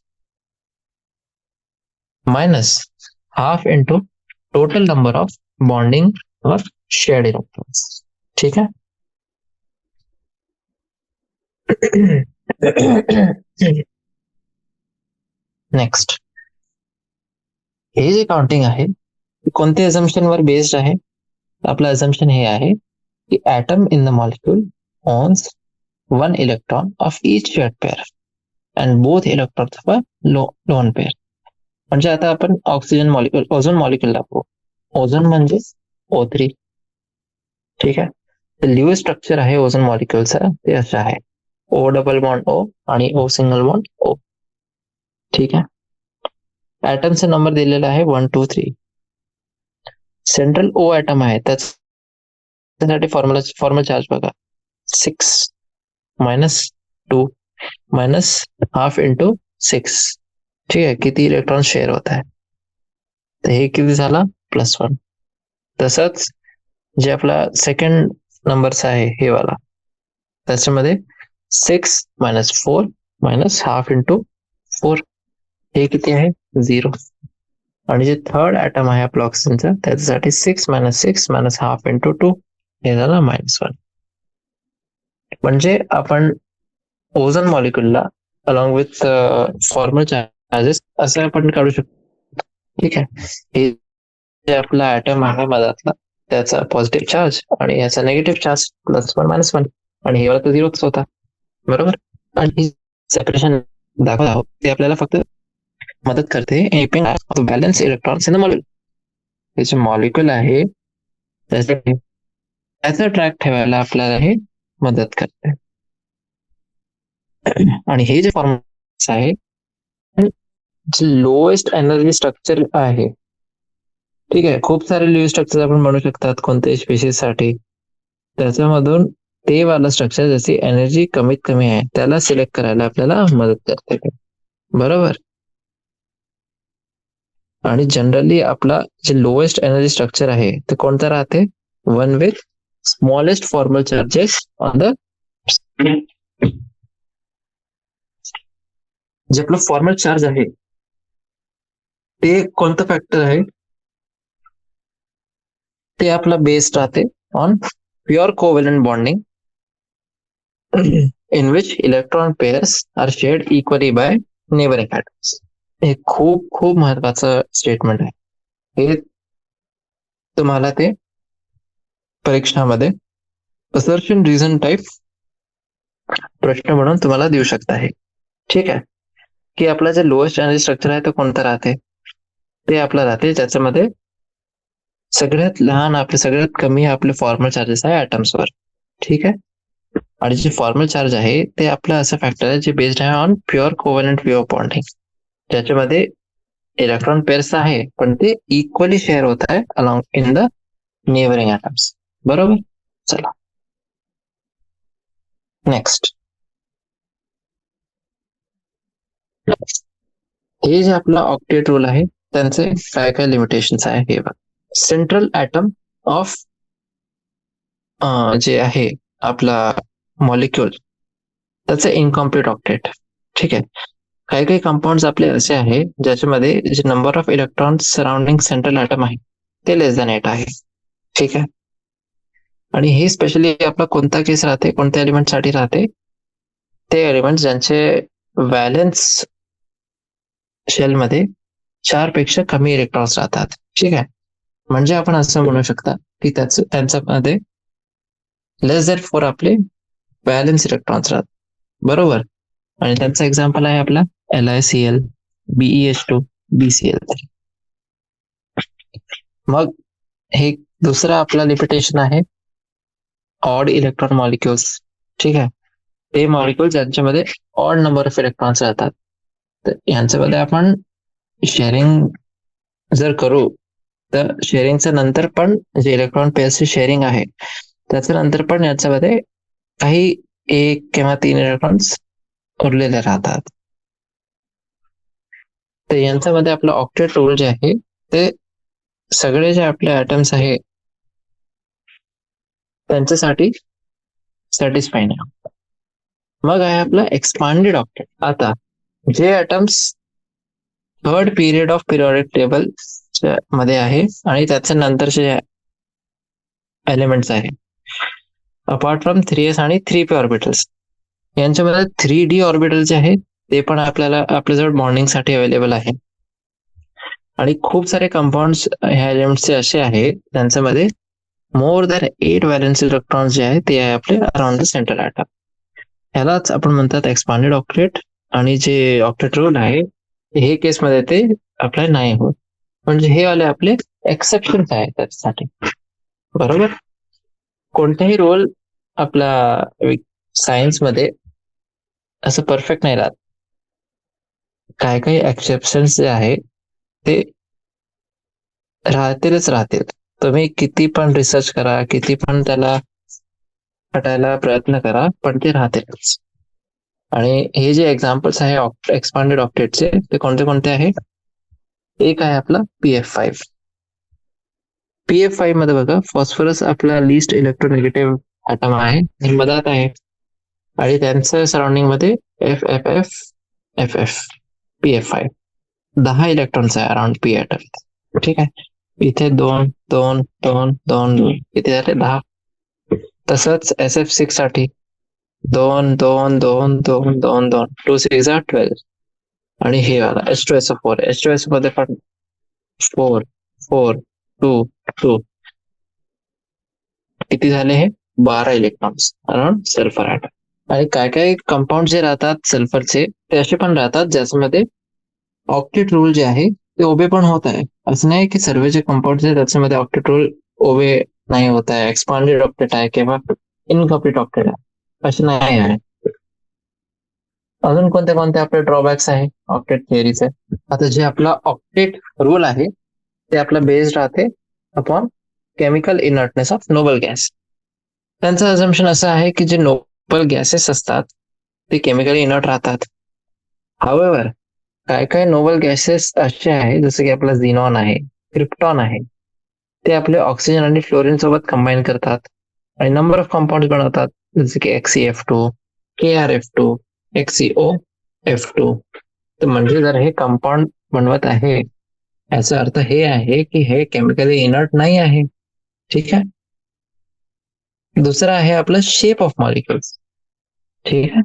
minus half into total number of bonding or shared electrons. ठीक है. नेक्स्ट, हे जे काउंटिंग आहे कोणत्या अझम्पशन वर बेस्ड आहे. आपलं अझम्पशन हे आहे की atom in the molecule owns 1 electron of each shared pair and both electrons of a lone pair. म्हणजे आता आपण ऑक्सिजन मॉलिक्यूल, ओझोन मॉलिक्यूल दाखवू. ओझोन म्हणजे O3. ठीक आहे. तर ल्युईस स्ट्रक्चर आहे ओझोन मॉलिक्यूलचा ते असं आहे, O डबल बॉन्ड O आणि O सिंगल बॉन्ड O. ठीक आहे. ॲटमचा नंबर दिलेला आहे 1 2 3. सेंट्रल O ॲटम आहे त्यासाठी फॉर्मल चार्ज बघा, 6 मायनस 2 मायनस हाफ इंटू 6. ठीक आहे. किती इलेक्ट्रॉन शेअर होत आहे, तर हे किती झाला +1. तसंच जे आपला सेकंड नंबरचा आहे हे वाला, त्याच्यामध्ये 6 मायनस 4 मायनस हाफ इंटू 4, हे किती आहे 0. आणि जे थर्ड ॲटम आहे आपला ऑक्सिजनचा त्याच्यासाठी 6 मायनस हाफ इंटू 2, हे झालं -1. म्हणजे आपण ओझोन मॉलिक्यूलला अलॉंग विथ फॉर्मल चार्जेस असं आपण काढू शकतो. ठीक आहे. हे जे आपला ॲटम आहे मधातला त्याचा पॉझिटिव्ह चार्ज आणि याचा निगेटिव्ह चार्ज +1 -1, आणि हे वाला तर 0च होता. बरोबर. आणि सेपरेशन दाखवत आहोत ते आपल्याला फक्त मदत करते balance electrons in the molecule. हे जे मॉलिक्यूल आहे त्याचा ट्रॅक ठेवायला आपल्याला हे मदत करते. आणि हे जे फॉर्म्युला आहे, जे लोएस्ट एनर्जी स्ट्रक्चर आहे, ठीक आहे, खूप सारे लिव्ह स्ट्रक्चर आपण म्हणू शकतात कोणत्याही स्पेसिस साठी. त्याच्यामधून ते वाला स्ट्रक्चर ज्याची एनर्जी कमीत कमी आहे त्याला सिलेक्ट करायला आपल्याला मदत करते. बरोबर. आणि जनरली आपला जे लोएस्ट एनर्जी स्ट्रक्चर आहे ते कोणतं राहते? One with smallest formal charges on the. जे आपलं फॉर्मल चार्ज आहे ते कोणतं फॅक्टर आहे? ते आपला बेस्ड राहते on pure covalent bonding in which electron pairs are shared equally by neighboring atoms. हे खूप खूप महत्वाचं स्टेटमेंट आहे. हे तुम्हाला ते परीक्षामध्ये असर्शन रिझन टाइप प्रश्न म्हणून तुम्हाला देऊ शकता आहे. ठीक आहे, की आपलं जे लोएस्ट एनर्जी स्ट्रक्चर आहे ते कोणतं राहते? ते आपलं राहते ज्याच्यामध्ये सगळ्यात लहान आपले सगळ्यात कमी आपले फॉर्मल चार्जेस आहे ॲटम्सवर. ठीक आहे. आणि जे फॉर्मल चार्ज आहे ते आपलं असं फॅक्टर आहे जे बेस्ड आहे on pure covalent way of bonding, ज्याच्यामध्ये इलेक्ट्रॉन पेअर्स आहे पण ते इक्वली शेअर होत आहे along in the neighbouring atoms. बरोबर. चला नेक्स्ट. हे जे आपला ऑक्टेट रूल आहे त्यांचे काय काय लिमिटेशन्स आहे हे बघ. सेंट्रल ॲटम ऑफ जे आहे आपला मॉलिक्युल त्याचं इनकम्प्लीट ऑक्टेट. ठीक आहे. काही काही कंपाऊंड आपले असे आहे ज्याच्यामध्ये जे number of electrons surrounding central atom आहे ते लेस दॅन 8 आहे. ठीक आहे. आणि हे स्पेशली आपला कोणता केस राहते, कोणत्या एलिमेंट साठी राहते? ते एलिमेंट ज्यांचे व्हॅलेन्स शेलमध्ये 4 पेक्षा कमी इलेक्ट्रॉन्स राहतात. ठीक आहे. म्हणजे आपण असं म्हणू शकता की त्यांच्यामध्ये लेस दॅन 4 आपले व्हॅलेन्स इलेक्ट्रॉन्स राहतात. बरोबर. आणि त्यांचा एक्झाम्पल आहे आपला LiCl, BeH2, BCl3. मग हे दुसरा आपला लिमिटेशन आहे ऑड इलेक्ट्रॉन मॉलिक्युल्स. ठीक आहे. ते मॉलिक्युल ज्यांच्यामध्ये ऑड नंबर ऑफ इलेक्ट्रॉन्स राहतात, तर यांच्यामध्ये आपण शेअरिंग जर करू तर शेअरिंगच्या नंतर पण जे इलेक्ट्रॉन पेअर्सची शेअरिंग आहे त्याच्या नंतर पण याच्यामध्ये काही 1 किंवा 3 इलेक्ट्रॉन्स उरलेले राहतात. तर यांच्यामध्ये आपलं ऑक्टेट रूल जे आहे ते सगळे जे आपले ॲटम्स आहे त्यांच्यासाठी सॅटिस्फाय नाही. मग आहे आपलं एक्सपांडेड ऑक्टेट. आता जे atoms third period of periodic table मध्ये आहे आणि त्याच्या नंतरचे जे एलिमेंट्स आहे अपार्ट फ्रॉम 3s आणि 3p ऑर्बिटल्स, यांच्यामध्ये 3d ऑर्बिटल जे आहे ते पण आपल्याला आपल्याजवळ बॉन्डिंग साठी अवेलेबल आहे. आणि खूप सारे कंपाऊंड्स ह्या एलिमेंट्सचे असे आहे त्यांच्यामध्ये मोर दॅन 8 व्हॅलेन्स इलेक्ट्रॉन्स जे आहे ते आहे आपले अराउंड द सेंट्रल ॲटम. ह्यालाच आपण म्हणतात एक्सपांडेड ऑक्टेट. आणि जे ऑक्टेट रूल आहे हे केसमध्ये ते अप्लाय नाही होत. म्हणजे हे वाले आपले एक्सेप्शन्स आहेत त्याच्यासाठी. बरोबर. कोणताही रोल आपला सायन्स मध्ये असं परफेक्ट नाही राहत. काही काही एक्सेप्शन्स जे आहे ते राहतील. तुम्ही किती पण रिसर्च करा, किती पण त्याला हटायला प्रयत्न करा, पण ते राहतीलच. आणि हे जे एक्झाम्पल्स आहे एक्सपांडेड ऑक्टेटचे ते कोणते कोणते आहे? एक आहे आपला PF5. PF5 मध्ये बघा फॉस्फरस आपला लिस्ट इलेक्ट्रोनेगेटिव्ह ॲटम आहे, हे मधात आहे. आणि त्यांच्या सराउंडिंग मध्ये FFF PF5 10 इलेक्ट्रॉन्स आहे अराउंड P ॲटम. ठीक आहे. इथे 2 2 2 2 किती झाले? 10. तसंच SF6 साठी 2 2 2 2 2 2 2 6 12. आणि हे वाला H2SO4, H2SO मध्ये पण 4 4 2 2 किती झाले? हे 12 इलेक्ट्रॉन्स अराउंड सल्फर ॲटम. आणि काय काय कंपाऊंड जे राहतात सल्फरचे ते असे पण राहतात ज्याच्यामध्ये ऑक्टेट रूल जे आहे ते ओबे पण होत आहे. असं नाही की सर्व जे कंपाऊंड आहे त्याच्यामध्ये ऑक्टेट रूल ओबे नाही होत आहे, एक्सपांडेड ऑक्टेट आहे किंवा इनकम्प्लीट ऑक्टेट आहे. असे नाही आहे. अजून कोणते कोणते आपले ड्रॉबॅक्स आहे ऑक्टेट थिअरीचे? आता जे आपला ऑक्टेट रूल आहे ते आपला बेस्ड राहते upon chemical inertness of noble gas. त्यांचं अझम्पशन असं आहे की जे नोबल गॅसेस असतात ते केमिकली इनर्ट राहतात. हावेवर काय काय नोबल गॅसेस असे आहे जसं की आपला झिनॉन आहे, क्रिप्टॉन आहे, ते आपले ऑक्सिजन आणि फ्लोरीन सोबत कंबाईन करतात आणि नंबर ऑफ कंपाऊंड बनवतात जसे की XCF2, KrF2, XCOF2. तर म्हणजे जर हे कंपाऊंड बनवत आहे याचा अर्थ हे आहे की हे केमिकली इनर्ट नाही आहे. ठीक आहे. दुसरा आहे आपलं शेप ऑफ मॉलिक्युल्स. ठीक आहे.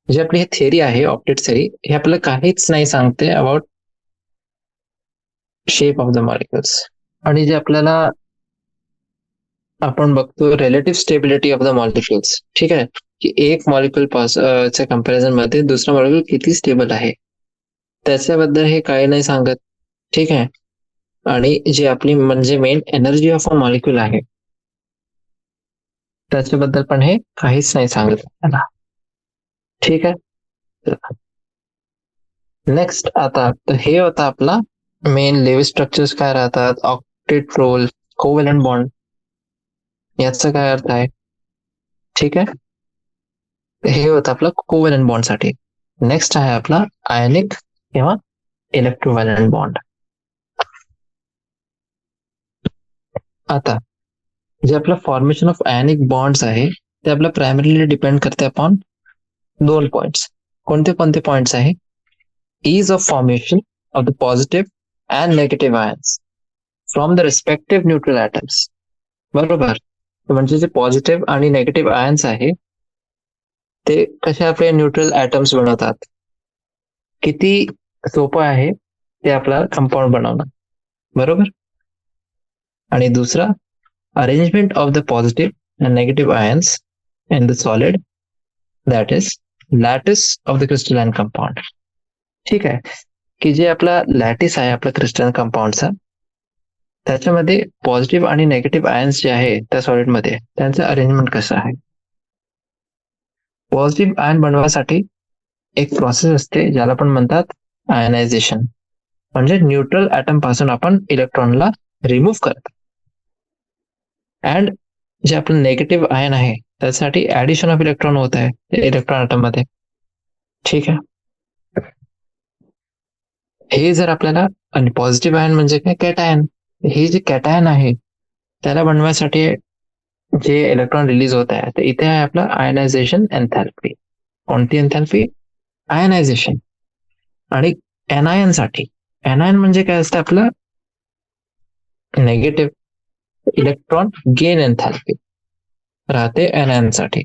जे आपली ही थिअरी आहे ऑप्टेट थिअरी हे आपल्याला काहीच नाही सांगते about shape of the molecules. आणि जे आपल्याला आपण बघतो relative stability of the molecules. ठीक आहे, की एक मॉलिक्युल च्या कम्पॅरिझन मध्ये दुसरा मॉलिक्युल किती स्टेबल आहे त्याच्याबद्दल हे काही नाही सांगत. ठीक आहे. आणि जे आपली म्हणजे main energy of a molecule आहे त्याच्याबद्दल पण हे काहीच नाही सांगत आपल्याला. ठीक आहे. नेक्स्ट आता तर हे होता आपला मेन लेव्ही स्ट्रक्चर्स काय राहतात, ऑक्टेट रोल, कोव्हॅलंट बॉन्ड, याचा काय अर्थ आहे. ठीक आहे. हे होतं आपलं कोव्हॅलंट बॉन्ड साठी. नेक्स्ट आहे आपला आयनिक किंवा इलेक्ट्रोव्हॅलंट बॉन्ड. आता जे आपलं फॉर्मेशन ऑफ आयनिक बॉन्ड्स आहे ते आपलं प्रायमरीली डिपेंड करते अपॉन दोन पॉइंट्स. कोणते कोणते पॉइंट्स आहे? ease of formation of the positive and negative ions from the respective neutral atoms. बरोबर. म्हणजे जे पॉझिटिव्ह आणि नेगेटिव्ह आयन्स आहे ते कसे आपले न्यूट्रल ऍटम्स बनवतात, किती सोपं आहे ते आपला कंपाऊंड बनवणं. बरोबर. आणि दुसरा arrangement of the positive and negative ions in the solid that is lattice of the crystalline compound. ठीक आहे, की जे आपला लॅटिस आहे आपला क्रिस्टलाइन कंपाऊंडचा त्याच्यामध्ये पॉझिटिव्ह आणि नेगेटिव्ह आयन्स जे आहे त्या सॉलिडमध्ये त्यांचं अरेंजमेंट कसं आहे. पॉझिटिव्ह आयन बनवण्यासाठी एक प्रोसेस असते ज्याला आपण म्हणतात आयनायझेशन. म्हणजे न्यूट्रल ऍटम पासून आपण इलेक्ट्रॉनला रिमूव्ह करतो. अँड जे आपलं नेगेटिव्ह आयन आहे त्यासाठी ऍडिशन ऑफ इलेक्ट्रॉन होत आहे इलेक्ट्रॉन ऍटम मध्ये. ठीक आहे. हे जर आपल्याला आणि पॉझिटिव्ह आयन म्हणजे काय, कॅटायन. हे जे कॅटायन आहे त्याला बनवण्यासाठी जे इलेक्ट्रॉन रिलीज होत आहे तर इथे आहे आपला आयनायझेशन एन्थॅल्पी. कोणती एन्थॅल्पी? आयनायझेशन. आणि एनायन साठी एनायन म्हणजे काय असतं आपलं नेगेटिव्ह इलेक्ट्रॉन गेन एन्थॅल्पी राहते एनायन साठी.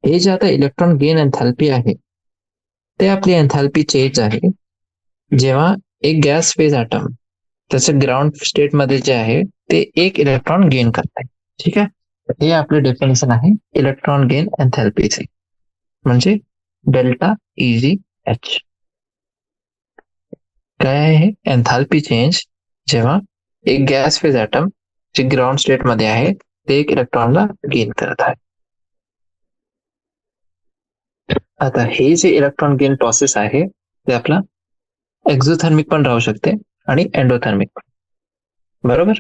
हे जे आता इलेक्ट्रॉन गेन एन्थॅल्पी आहे ते आपली एन्थॅल्पी चेंज आहे जेव्हा एक गॅस फेज ॲटम त्याचं ग्राउंड स्टेट मध्ये जे आहे ते एक इलेक्ट्रॉन गेन करत आहे. ठीक आहे. हे आपले डेफिनेशन आहे इलेक्ट्रॉन गेन एन्थॅल्पीचे, म्हणजे डेल्टा EgH. काय आहे? एन्थॅल्पी चेंज जेव्हा एक गॅस फेज ॲटम जे ग्राउंड स्टेट मध्ये आहे ते एक इलेक्ट्रॉनला गेन करत आहे. आता हे जे इलेक्ट्रॉन गेन प्रोसेस आहे ते आपला एक्झोथर्मिक पण राहू शकते आणि एंडोथर्मिक. बरोबर.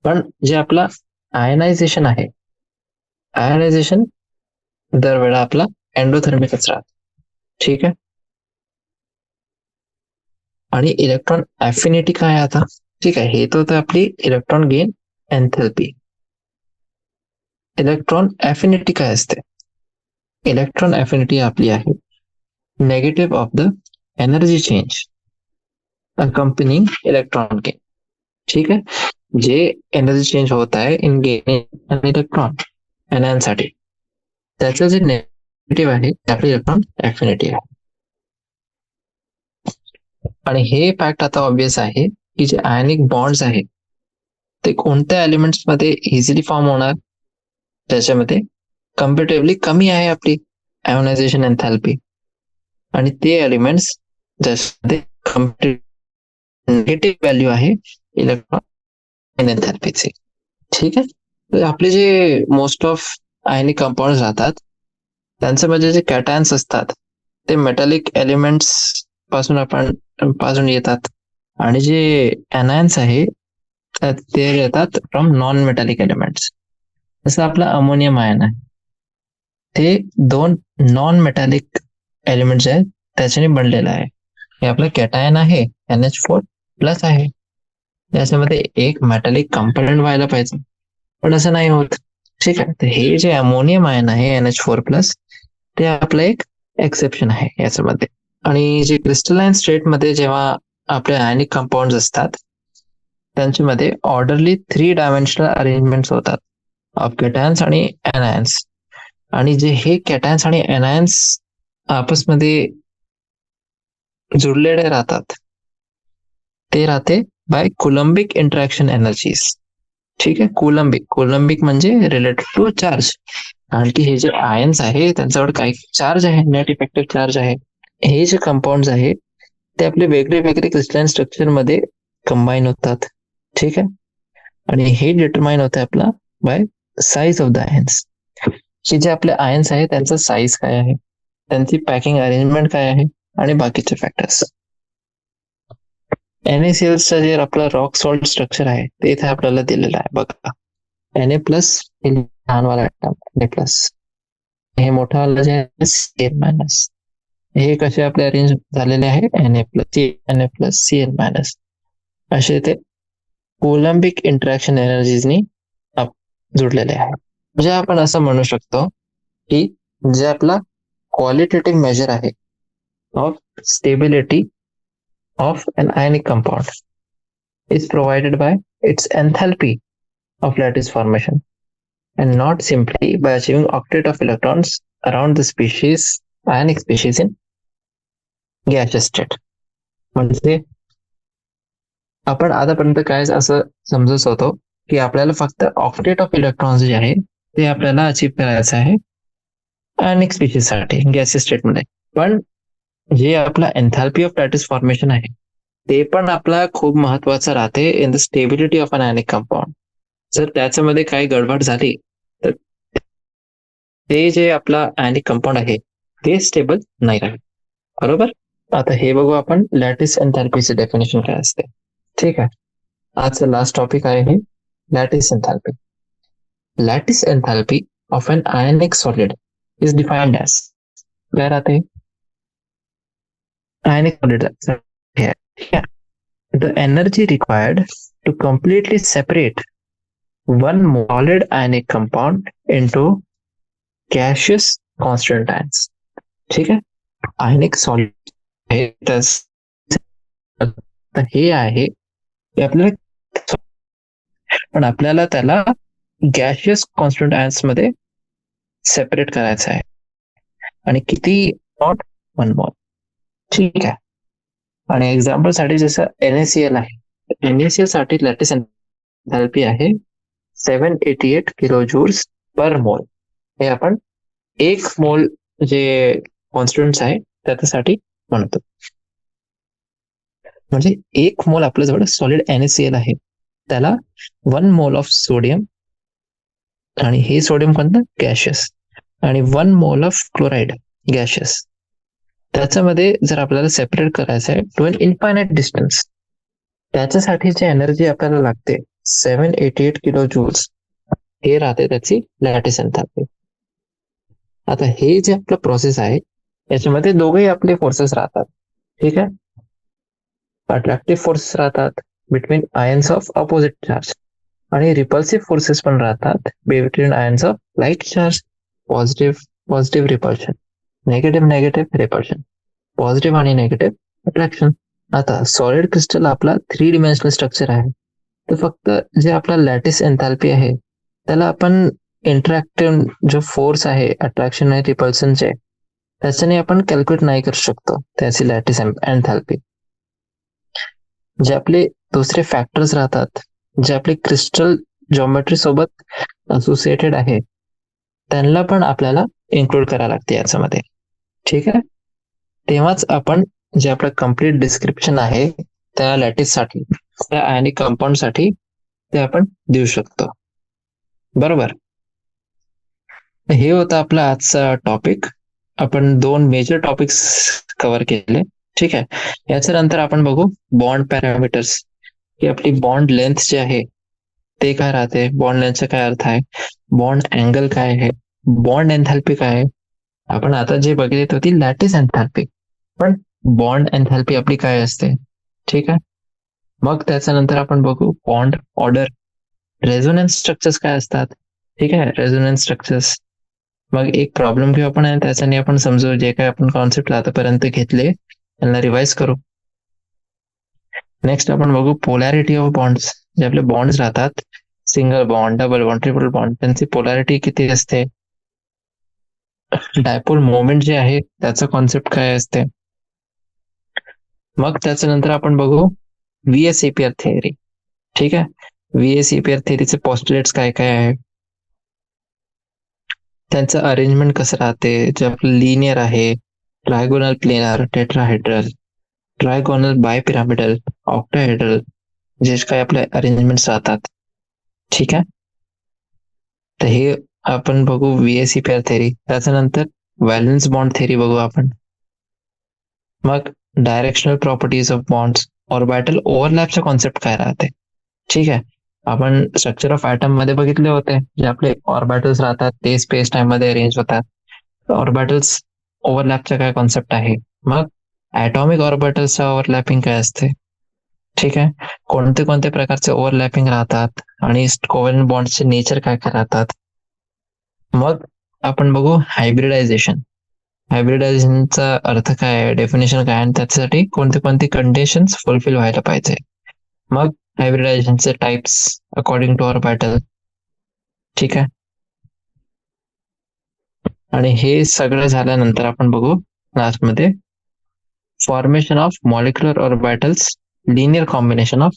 पण जे आपला आयनायझेशन आहे, आयनायझेशन दरवेळा आपला एंडोथर्मिकच राहतो. ठीक आहे. आणि इलेक्ट्रॉन ॲफिनिटी काय आहे आता? ठीक आहे, हे तर होतं आपली इलेक्ट्रॉन गेन एन्थॅल्पी. इलेक्ट्रॉन ॲफिनिटी काय असते? इलेक्ट्रॉन ॲफिनिटी आपली आहे negative of the energy change accompanying electron gain. ठीक आहे. जे एनर्जी चेंज होत आहे इन गेन इलेक्ट्रॉन एनआयन साठी त्याचं जे नेगेटिव्ह आहे ते आपली इलेक्ट्रॉन ॲफिनिटी आहे. आणि हे फॅक्ट आता ऑब्विस आहे की जे आयनिक बॉन्ड्स आहेत ते कोणत्या एलिमेंट्स मध्ये इझिली फॉर्म होणार, त्याच्यामध्ये कम्पॅरेटिव्हली कमी आहे आपली आयोनायझेशन एन्थॅल्पी. आणि ते एलिमेंट्स ज्याच्यामध्ये नेगेटिव्ह व्हॅल्यू आहे इलेक्ट्रॉन एन्थॅल्पीचे. ठीक आहे. तर आपले जे मोस्ट ऑफ आयनिक कंपाऊंड राहतात त्यांच्यामध्ये जे कॅटायन्स असतात ते मेटॅलिक एलिमेंट्स पासून येतात, आणि जे एनायन्स आहे ते येतात फ्रॉम नॉन मेटॅलिक एलिमेंट्स. जसं आपला अमोनियम आयन आहे, ते 2 नॉन मेटॅलिक एलिमेंट्स आहेत त्याच्याने बनलेलं आहे. हे आपलं कॅटायन आहे, NH4+ आहे. याच्यामध्ये एक मेटॅलिक कंपोनंट व्हायला पाहिजे, पण असं नाही होत. ठीक आहे, तर हे जे अमोनियम आयन आहे NH4+, ते आपलं एक एक्सेप्शन आहे याच्यामध्ये. आणि जे क्रिस्टलाइन स्टेटमध्ये जेव्हा आपले आयनिक कंपाऊंड असतात त्यांच्यामध्ये ऑर्डरली 3 डायमेन्शनल अरेंजमेंट्स होतात ऑफ कॅटायन्स आणि एनायन्स. आणि जे हे कॅटायन्स आणि एनायन्स आपसमध्ये जुळलेले राहतात ते राहते बाय कुलंबिक इंटरॅक्शन एनर्जीज. ठीक आहे, कुलंबिक म्हणजे रिलेटेड टू चार्ज. कारण की हे जे आयन्स आहे त्यांच्यावर काही चार्ज आहे, नेट इफेक्टिव्ह चार्ज आहे. हे जे कंपाऊंड आहे ते आपले वेगळे वेगळे क्रिस्टलाइन स्ट्रक्चर मध्ये कंबाईन होतात. ठीक आहे, आणि हे डिटरमाइन होते आपला by size of the ions, की जे आपले आयन्स आहे त्यांचा साईज काय आहे, त्यांची पॅकिंग अरेंजमेंट काय आहे, आणि बाकीचे फॅक्टर्स. NaClचा जे आपला रॉक सॉल्ट स्ट्रक्चर आहे ते इथे आपल्याला दिलेलं आहे बघा. Na+ हे लहानवाला Na+, हे मोठावाला जे आहे Cl-. हे कसे आपले अरेंज झालेले आहे, Na+, Cl-. असे ते कोलंबिक इंटरॅक्शन एनर्जीजनी जुडलेले आहे. म्हणजे आपण असं म्हणू शकतो की जे आपला क्वालिटेटिव्ह मेजर आहे of stability of an ionic compound is provided by its enthalpy of lattice formation, and not simply by achieving octet of electrons around the ionic species in gaseous state. म्हणजे आपण आतापर्यंत काय असं समजत होतो की आपल्याला फक्त ऑक्टेट ऑफ इलेक्ट्रॉन्स जे आहे ते आपल्याला अचीव्ह करायचं आहे आयनिक स्पीशीज साठी गॅसियस स्टेटमध्ये. पण जे आपला एन्थॅल्पी ऑफ लॅटिस फॉर्मेशन आहे ते पण आपला खूप महत्वाचं राहते in the stability of an ionic compound. जर त्याच्यामध्ये काही गडबड झाली तर ते जे आपला आयनिक कंपाऊंड आहे ते स्टेबल नाही राहत. बरोबर. आता हे बघू आपण लॅटिस एन्थॅल्पीचे डेफिनेशन काय असते. ठीक आहे, आजचं लास्ट टॉपिक आहे हे lattice enthalpy. Lattice enthalpy of an ionic solid is defined as, काय राहते, ionic solid here. Yeah. The energy required to completely separate one solid ionic compound into gaseous constant ions. ठीक आहे, आयनिक सॉलिड हे आहे ते आपल्याला, पण आपल्याला त्याला गॅशियस कॉन्स्टंट आयन्स मध्ये सेपरेट करायचं आहे, आणि किती, नॉट 1 मोल. ठीक आहे, आणि एक्झाम्पल साठी जसं NaCl आहे, NaCl साठी लॅटिस एन्थॅल्पी आहे 788 किलो जूल्स पर मोल. हे आपण 1 मोल जे कॉन्स्टंट आहे त्याच्यासाठी म्हणतो. म्हणजे 1 मोल आपल्या जवळ सॉलिड NaCl आहे त्याला 1 मोल ऑफ सोडियम, आणि हे सोडियम कोणतं, गॅशियस, आणि 1 मोल ऑफ क्लोराईड गॅशियस. त्याच्यामध्ये जर आपल्याला सेपरेट करायचं आहे टू एन इन्फायनाइट डिस्टन्स, त्याच्यासाठी जे एनर्जी आपल्याला लागते 788 किलो जूल्स, हे राहते त्याची लॅटिस एन्थॅल्पी. आता हे जे आपलं प्रोसेस आहे याच्यामध्ये दोघेही आपले फोर्सेस राहतात. ठीक आहे, अट्रॅक्टिव्ह फोर्सेस राहतात between ions of opposite charge, आणि रिपल्सिव्ह फोर्सेस पण राहतात between ions of light charge. Positive repulsion, negative repulsion, positive आणि नेगेटिव्ह अट्रॅक्शन. आता सॉलिड क्रिस्टल आपला 3 डिमेन्शनल स्ट्रक्चर आहे, तर फक्त जे आपला लॅटिस एन्थॅल्पी आहे त्याला आपण इंटरॅक्टिव्ह जो फोर्स आहे अट्रॅक्शन आणि रिपल्शनचे, त्याच्याने आपण कॅल्क्युलेट नाही करू शकतो त्याची लॅटिस एन्थॅल्पी. जे आपले दुसरे फॅक्टर्स राहतात जे आपले क्रिस्टल जॉमेट्री सोबत असोसिएटेड आहे त्यांना पण आपल्याला इन्क्लूड करायला लागते याच्यामध्ये. ठीक आहे, तेव्हाच आपण जे आपलं कम्प्लीट डिस्क्रिप्शन आहे त्या लॅटिस साठी, त्या आयनिक कंपाऊंड साठी, ते आपण देऊ शकतो. बरोबर. हे होतं आपलं आजचा टॉपिक. आपण 2 मेजर टॉपिक्स कव्हर केले. ठीक आहे. याच्या नंतर आपण बघू बॉन्ड पॅरामीटर्स, की आपली बॉन्ड लेंथ जी आहे ते काय राहते, बॉन्ड लेंथचा काय अर्थ आहे, बॉन्ड अँगल काय आहे, बॉन्ड एन्थॅल्पी काय आहे. आपण आता जे बघितली होती लॅटिस एन्थॅल्पी, पण बॉन्ड एन्थॅल्पी आपली काय असते. ठीक आहे. मग त्याच्यानंतर आपण बघू बॉन्ड ऑर्डर, रेझोनन्स स्ट्रक्चर्स काय असतात. ठीक आहे. रेझोनन्स स्ट्रक्चर्स, मग एक प्रॉब्लेम घेऊ आपण आणि त्याच्याने आपण समजू जे काय आपण कॉन्सेप्ट आतापर्यंत घेतले त्यांना रिवाइज करू. नेक्स्ट आपण बघू पोलॅरिटी ऑफ बॉन्ड्स, जे आपले बॉन्ड्स राहतात, single bond, double bond, triple bond, त्यांची पोलॅरिटी किती असते. डायपोल मोमेंट जे आहे त्याचं कॉन्सेप्ट काय असते. मग त्याच्यानंतर आपण बघू व्हीएसईपीआर थिअरी. ठीक आहे. व्हीएसईपीआर थिअरीचे पॉस्टुलेट्स काय काय आहे, त्यांचं अरेंजमेंट कसं राहते, जे आपलं लिनियर आहे, trigonal planar, tetrahedral, trigonal bipyramidal, octahedral, जे काही आपले अरेंजमेंट्स राहतात. ठीक आहे. तर हे आपण बघू व्हीएसईपीआर थेरी. त्याच्यानंतर व्हॅलन्स बॉन्ड थेरी बघू आपण. मग directional properties of bonds, orbital ओव्हरलॅपचा कॉन्सेप्ट काय राहते. ठीक आहे. आपण स्ट्रक्चर ऑफ ॲटम मध्ये बघितले होते, जे आपले ऑर्बिटल्स राहतात ते स्पेस टाइम मध्ये अरेंज होतात. ऑर्बिटल्स ओव्हरलॅपचा काय कॉन्सेप्ट आहे. मग ॲटॉमिक ऑर्बिटल्सचा ओव्हरलॅपिंग काय असते. ठीक आहे. कोणते कोणते प्रकारचे ओव्हरलॅपिंग राहतात आणि कोव्हॅलंट बॉन्डचे नेचर काय काय राहतात. मग आपण बघू हायब्रिडायझेशन. हायब्रिडायझेशनचा अर्थ काय आहे, डेफिनेशन काय, आणि त्याच्यासाठी कोणते कोणते कंडिशन्स फुलफिल व्हायला पाहिजे. मग हायब्रिडायझेशनचे टाइप्स अकॉर्डिंग टू ऑर्बिटल. ठीक आहे. आणि हे सगळं झाल्यानंतर आपण बघू लास्टमध्ये formation of molecular orbitals, linear combination of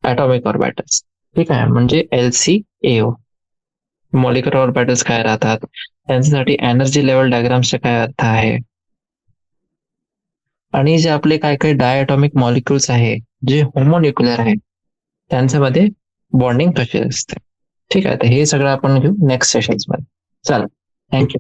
atomic orbitals. ठीक आहे. म्हणजे LCAO. मॉलिक्युलर ऑर्बिटल्स काय राहतात, त्यांच्यासाठी एनर्जी लेवल डायग्रामचा काय अर्थ आहे, आणि जे आपले काय काही डायटॉमिक मॉलिक्युल्स आहे जे होमोन्युक्युलर आहे त्यांच्यामध्ये बॉन्डिंग कशी असते. ठीक आहे. तर हे सगळं आपण घेऊ नेक्स्ट सेशन्स मध्ये. चला, थँक्यू.